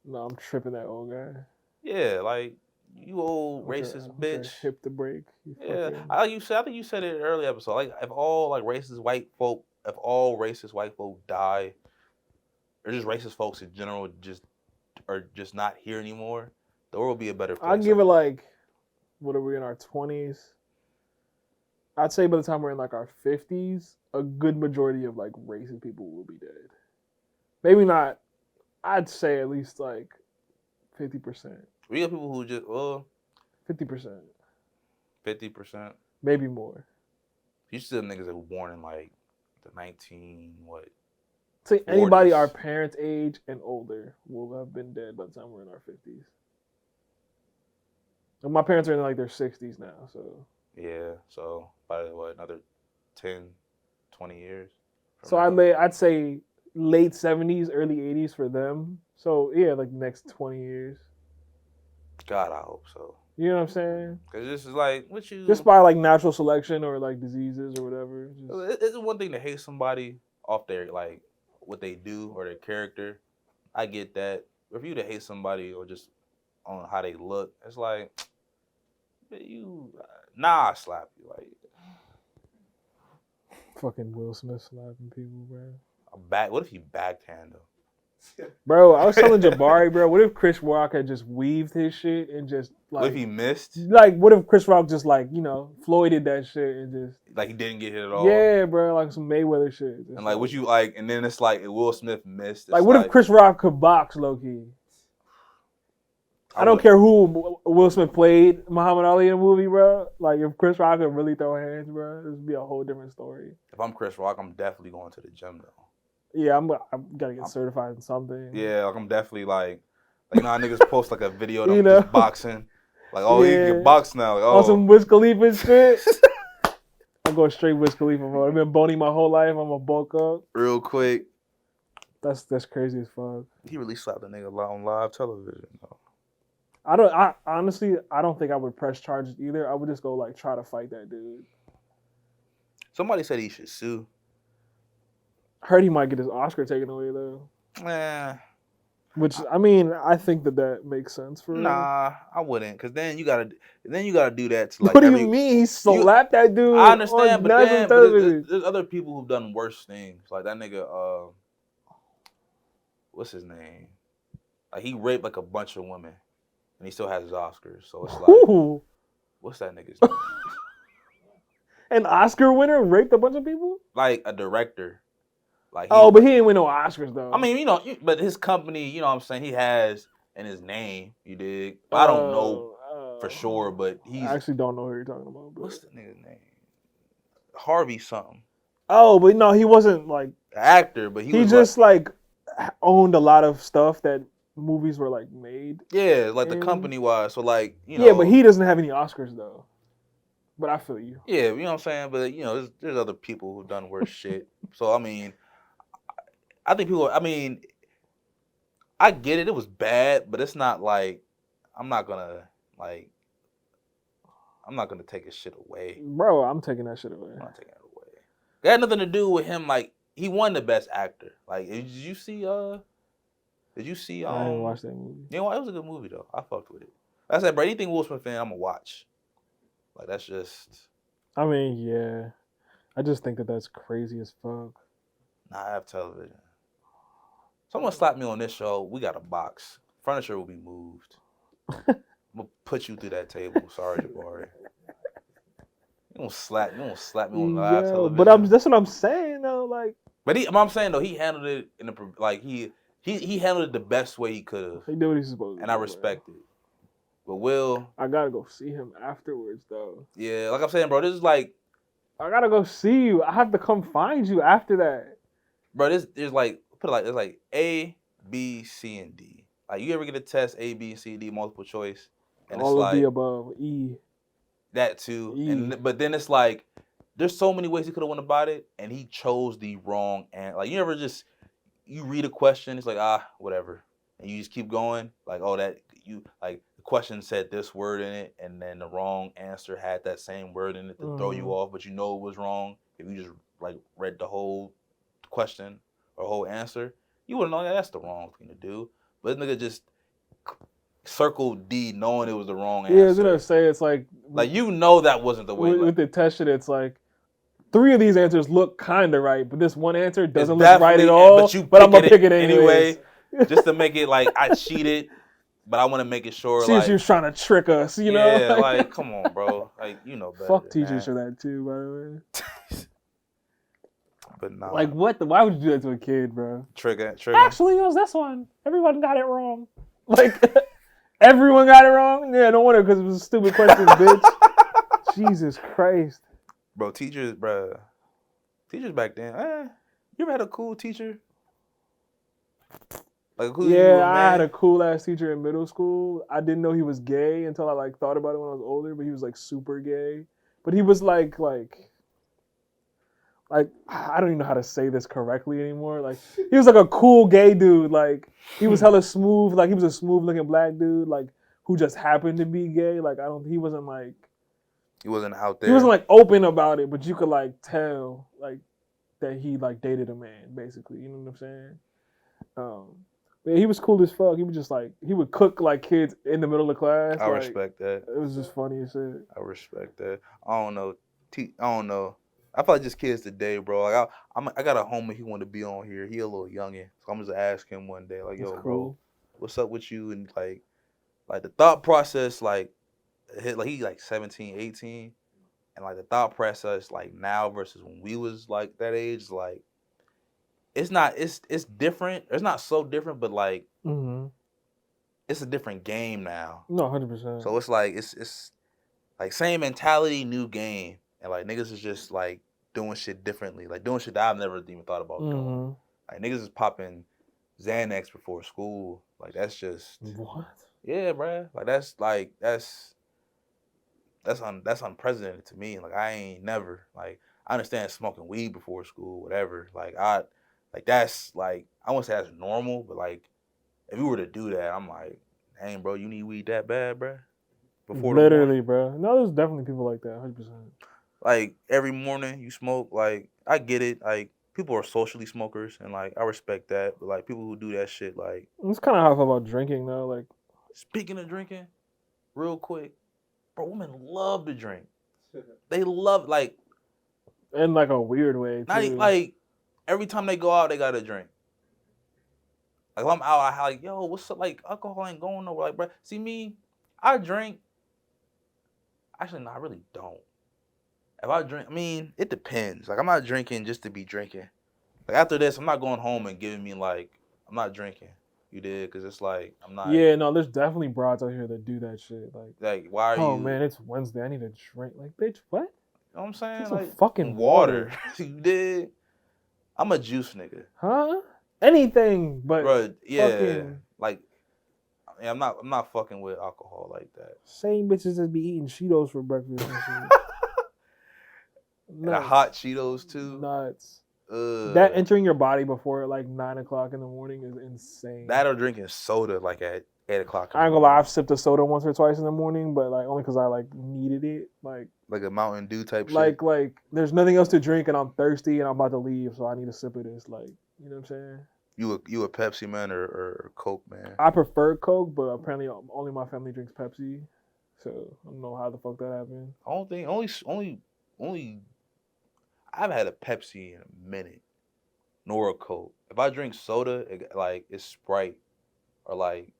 Speaker 2: No, I'm tripping that old guy.
Speaker 3: Yeah, like. You old racist bitch.
Speaker 2: Hip to break.
Speaker 3: Yeah, I think you said it in an early episode. Like, if all racist white folk die, or just racist folks in general are just not here anymore, the world will be a better place.
Speaker 2: I'd give it like, what are we in our 20s? I'd say by the time we're in like our 50s, a good majority of like racist people will be dead. Maybe not. I'd say at least like 50%.
Speaker 3: We got people who just
Speaker 2: 50%.
Speaker 3: 50%.
Speaker 2: Maybe more.
Speaker 3: You still niggas that were born in like the 19 what?
Speaker 2: Say
Speaker 3: 40s.
Speaker 2: Anybody our parents' age and older will have been dead by the time we're in our 50s. And my parents are in like their 60s now, so.
Speaker 3: Yeah, so by another 10, 20 years.
Speaker 2: So I'd say late 70s, early 80s for them. So yeah, like the next 20 years.
Speaker 3: God, I hope so.
Speaker 2: You know what I'm saying?
Speaker 3: Because this is like,
Speaker 2: just by like natural selection or like diseases or whatever.
Speaker 3: It's one thing to hate somebody off their like what they do or their character. I get that. But for you to hate somebody or just on how they look, it's like, I slap you. Like,
Speaker 2: fucking Will Smith slapping people, bro.
Speaker 3: What if he backhand them?
Speaker 2: Bro, I was telling Jabari, bro, what if Chris Rock had just weaved his shit and just like...
Speaker 3: What if he missed?
Speaker 2: Like, what if Chris Rock just like, Floyded that shit and just...
Speaker 3: Like he didn't get hit at all?
Speaker 2: Yeah, bro, like some Mayweather shit.
Speaker 3: And like, what you like, and then it's like, Will Smith missed.
Speaker 2: Like, what if Chris Rock could box, low-key? I don't care who Will Smith played Muhammad Ali in a movie, bro. Like, if Chris Rock could really throw hands, bro, this would be a whole different story.
Speaker 3: If I'm Chris Rock, I'm definitely going to the gym, though.
Speaker 2: Yeah, I'm gotta get certified in something.
Speaker 3: Yeah, like I'm definitely like how niggas post like a video of them just boxing. Like, oh, yeah. You can box now. Like, oh.
Speaker 2: On some Wiz Khalifa shit. I'm going straight Wiz Khalifa, bro. I've been bony my whole life. I'm gonna bulk up.
Speaker 3: Real quick.
Speaker 2: That's crazy as fuck.
Speaker 3: He really slapped a nigga on live television, though.
Speaker 2: I honestly don't think I would press charges either. I would just go like try to fight that dude.
Speaker 3: Somebody said he should sue.
Speaker 2: Heard he might get his Oscar taken away though. Which I think that makes sense for him.
Speaker 3: Nah, I wouldn't, cause then you gotta do that to like.
Speaker 2: What do you mean? He slapped that dude.
Speaker 3: I understand, but there's other people who've done worse things. Like that nigga, what's his name? Like he raped like a bunch of women, and he still has his Oscars. So it's like, what's that nigga's name?
Speaker 2: An Oscar winner raped a bunch of people?
Speaker 3: Like a director. Like
Speaker 2: but he didn't win no Oscars though.
Speaker 3: I mean, but his company, you know what I'm saying, he has in his name, you dig? I don't know for sure, but he's.
Speaker 2: I actually don't know who you're talking about. But...
Speaker 3: What's the nigga's name? Harvey something.
Speaker 2: Oh, but no, he wasn't like
Speaker 3: an actor, but he was
Speaker 2: just like owned a lot of stuff that movies were like made.
Speaker 3: Yeah, like the company wise. So like
Speaker 2: Yeah, but he doesn't have any Oscars though. But I feel you.
Speaker 3: Yeah, you know what I'm saying. But there's other people who've done worse shit. So I mean, I think people. I mean, I get it. It was bad, but it's not like I'm not gonna take his shit away.
Speaker 2: Bro, I'm taking that shit away.
Speaker 3: I'm not taking it away. It had nothing to do with him. Like he won the best actor. Like did you see? I
Speaker 2: didn't watch that movie.
Speaker 3: You know what? It was a good movie though. I fucked with it. Like I said, bro, anything Will Smith fan, I'm gonna watch. Like that's just.
Speaker 2: I mean, yeah. I just think that's crazy as fuck.
Speaker 3: Nah, I have television. Someone slapped me on this show. We got a box. Furniture will be moved. I'm gonna put you through that table. Sorry, Jabari. You don't slap me on live television.
Speaker 2: But that's what I'm saying though. Like,
Speaker 3: but I'm saying though, he handled it in he handled it the best way he could have.
Speaker 2: He did what he's supposed to.
Speaker 3: And I respect it. But Will,
Speaker 2: I gotta go see him afterwards though.
Speaker 3: Yeah, like I'm saying, bro, this is like.
Speaker 2: I gotta go see you. I have to come find you after that.
Speaker 3: Bro, there's like it's like A, B, C, and D. Like you ever get a test A, B, C, D, multiple choice, and
Speaker 2: all
Speaker 3: it's
Speaker 2: of
Speaker 3: like
Speaker 2: the above. E.
Speaker 3: That too,
Speaker 2: E.
Speaker 3: but then it's like there's so many ways he could have went about it, and he chose the wrong answer. Like you ever just you read a question, it's like whatever, and you just keep going. Like that you like the question said this word in it, and then the wrong answer had that same word in it to throw you off, but you know it was wrong if you just like read the whole question or whole answer. You wouldn't know that's the wrong thing to do. But this nigga just circled D knowing it was the wrong answer.
Speaker 2: Yeah, I was gonna say it's like
Speaker 3: that wasn't the way.
Speaker 2: With the test shit, it's like 3 of these answers look kind of right, but this one answer doesn't look right at all. But I'm gonna pick it anyway,
Speaker 3: just to make it like I cheated, but I want to make it sure.
Speaker 2: See if she was trying to trick us, you know?
Speaker 3: Yeah, like come on, bro. Like you know better.
Speaker 2: Fuck teachers for that too, by the way.
Speaker 3: But nah.
Speaker 2: Like what? Why would you do that to a kid, bro?
Speaker 3: Trigger.
Speaker 2: Actually, it was this one. Everyone got it wrong. Like everyone got it wrong. Yeah, no wonder because it was a stupid question, bitch. Jesus Christ.
Speaker 3: Bro, teachers back then. You ever had a cool teacher? Like a cool
Speaker 2: I had a cool ass teacher in middle school. I didn't know he was gay until I like thought about it when I was older. But he was like super gay. But he was like I don't even know how to say this correctly anymore. Like he was like a cool gay dude. Like he was hella smooth. Like he was a smooth looking black dude. Like who just happened to be gay. Like he wasn't like.
Speaker 3: He wasn't out there.
Speaker 2: He wasn't like open about it, but you could like tell like that he like dated a man, basically. You know what I'm saying? Yeah, he was cool as fuck. He was just like he would cook like kids in the middle of class.
Speaker 3: I respect that.
Speaker 2: It was just funny as shit.
Speaker 3: I respect that. I don't know. I feel like just kids today, bro. Like I got a homie he want to be on here. He a little youngin', so I'm just ask him one day, like, yo, bro, what's up with you? And like the thought process, like he like 17, 18, and like the thought process, like now versus when we was like that age, like it's different. It's not so different, but like it's a different game now.
Speaker 2: No, 100%.
Speaker 3: So it's like it's like same mentality, new game. And like niggas is just like doing shit differently, like doing shit that I've never even thought about doing. Like niggas is popping Xanax before school. Like that's just
Speaker 2: what?
Speaker 3: Yeah, bruh. Like that's unprecedented to me. Like I ain't never like I understand smoking weed before school, whatever. Like that's like I wouldn't say that's normal, but like if you were to do that, I'm like, dang, bro, you need weed that bad, bruh? Before
Speaker 2: literally, bro. No, there's definitely people like that, 100%.
Speaker 3: Like every morning you smoke, like I get it. Like people are socially smokers, and like I respect that. But like people who do that shit, like
Speaker 2: it's kind of how I feel about drinking, though. Like
Speaker 3: speaking of drinking, real quick, bro, women love to drink. They love like
Speaker 2: in like a weird way.
Speaker 3: Not
Speaker 2: too.
Speaker 3: Like every time they go out, they gotta drink. Like if I'm out, I like, yo, what's up? Like alcohol ain't going nowhere. Like, bro, see me, I drink. Actually, no, I really don't. If I drink, I mean, it depends. Like, I'm not drinking just to be drinking. Like, after this, I'm not going home and giving me, like, I'm not drinking. You did, because it's like, I'm not.
Speaker 2: Yeah, no, there's definitely broads out here that do that shit.
Speaker 3: Like why are you?
Speaker 2: Oh man, it's Wednesday. I need a drink. Like, bitch, what?
Speaker 3: You know what I'm saying?
Speaker 2: It's
Speaker 3: like
Speaker 2: a fucking water.
Speaker 3: You did. I'm a juice nigga.
Speaker 2: Huh? Anything but.
Speaker 3: Bro, yeah.
Speaker 2: Fucking...
Speaker 3: Like, yeah, I'm not fucking with alcohol like that.
Speaker 2: Same bitches that be eating Cheetos for breakfast and shit.
Speaker 3: And the hot Cheetos too.
Speaker 2: Nuts. That entering your body before like 9 o'clock in the morning is insane.
Speaker 3: That or drinking soda like at 8 o'clock.
Speaker 2: I ain't gonna lie, I've sipped a soda once or twice in the morning, but like only because I like needed it. Like
Speaker 3: a Mountain Dew type shit.
Speaker 2: Like there's nothing else to drink and I'm thirsty and I'm about to leave, so I need a sip of this. Like, you know what I'm saying? You a Pepsi man or Coke man? I prefer Coke, but apparently only my family drinks Pepsi, so I don't know how the fuck that happened. Only I've had a Pepsi in a minute, nor a Coke. If I drink soda, it's Sprite, or like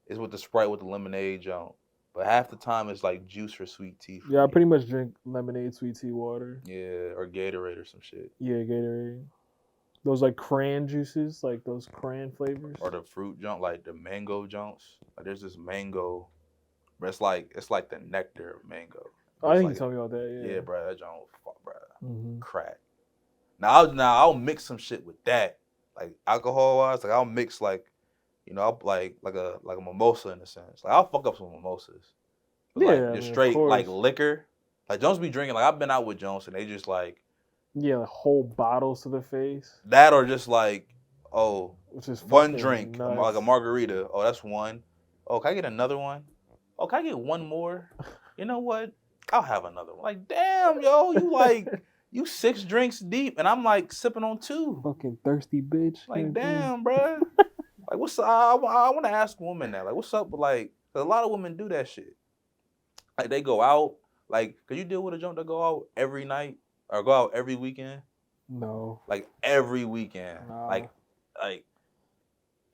Speaker 2: it's with the Sprite with the lemonade junk. But half the time it's like juice or sweet tea. Yeah, I pretty much drink lemonade, sweet tea, water. Yeah, or Gatorade or some shit. Yeah, Gatorade. Those like cran juices, like those cran flavors. Or the fruit junk, like the mango junks. Like there's this mango, but it's like the nectar of mango. Oh, I think you told me about that. Yeah, bro, that junk, fuck, bro, crack. Now I'll mix some shit with that, like alcohol wise. Like I'll mix like, you know, I'll like a mimosa in a sense. Like I'll fuck up some mimosas. But yeah, like just straight like liquor. Like Jones be drinking. Like I've been out with Jones and they just like. Yeah, like whole bottles to the face. That or just like, oh, just one drink, nuts. Like a margarita. Oh, that's one. Oh, can I get another one? Oh, can I get one more? You know what? I'll have another one. Like, damn, yo, you like, you 6 drinks deep, and I'm like sipping on 2. Fucking thirsty bitch. Like, damn, bro. Like, what's up? I want to ask women that. Like, what's up with like, 'cause a lot of women do that shit. Like, they go out. Like, could you deal with a junk that go out every night? Or go out every weekend? No. Like every weekend. Nah. Like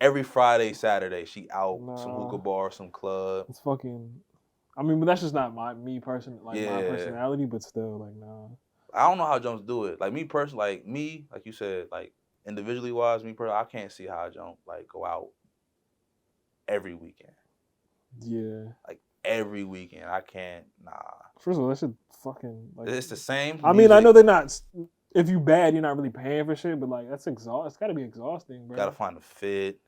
Speaker 2: every Friday, Saturday, she out some hookah bar, some club. It's fucking. I mean, but that's just not my personality. But still, like, nah. I don't know how Jones do it. Like me personally, like you said, like individually wise, me personally, I can't see how Jones like go out every weekend. Yeah. Like every weekend, I can't. Nah. First of all, that shit fucking like. It's the same. I mean, I know they're not. If you bad, you're not really paying for shit, but like that's exhausting. It's gotta be exhausting, bro. Gotta find a fit.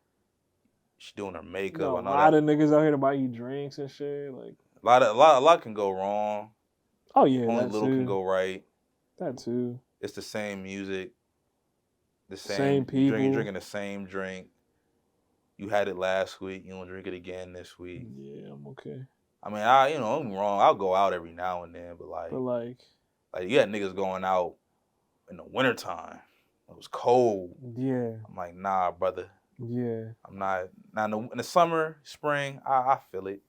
Speaker 2: She doing her makeup. A lot of niggas out here to buy you drinks and shit. Like a lot can go wrong. Oh yeah, only little can go right. That too. It's the same music. The same people. Drinking the same drink. You had it last week. You don't drink it again this week. Yeah, I'm okay. I mean, I'm wrong. I'll go out every now and then, but like you got niggas going out in the wintertime. It was cold. Yeah. I'm like, nah, brother. Yeah. I'm not. Now in the summer, spring, I feel it.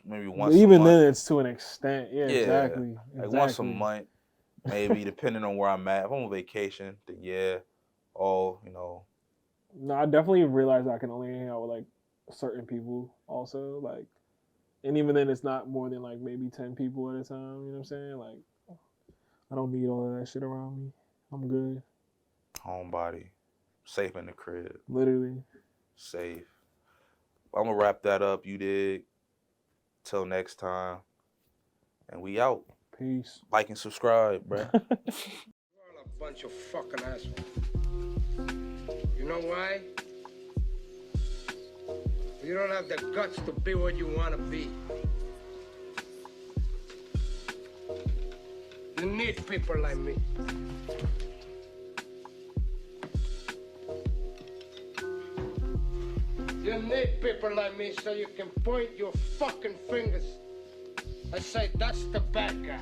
Speaker 2: Maybe once. But even then, it's to an extent. Yeah, exactly. Like once a month, maybe depending on where I'm at. If I'm on vacation, then yeah. Oh, you know. No, I definitely realize I can only hang out with like certain people. Also, like. And even then, it's not more than like maybe 10 people at a time. You know what I'm saying? Like, I don't need all of that shit around me. I'm good. Homebody. Safe in the crib. Literally. Safe. I'm going to wrap that up. You dig? Till next time. And we out. Peace. Like and subscribe, bruh. You're all a bunch of fucking assholes. You know why? You don't have the guts to be what you want to be. You need people like me. You need people like me so you can point your fucking fingers and say, that's the bad guy.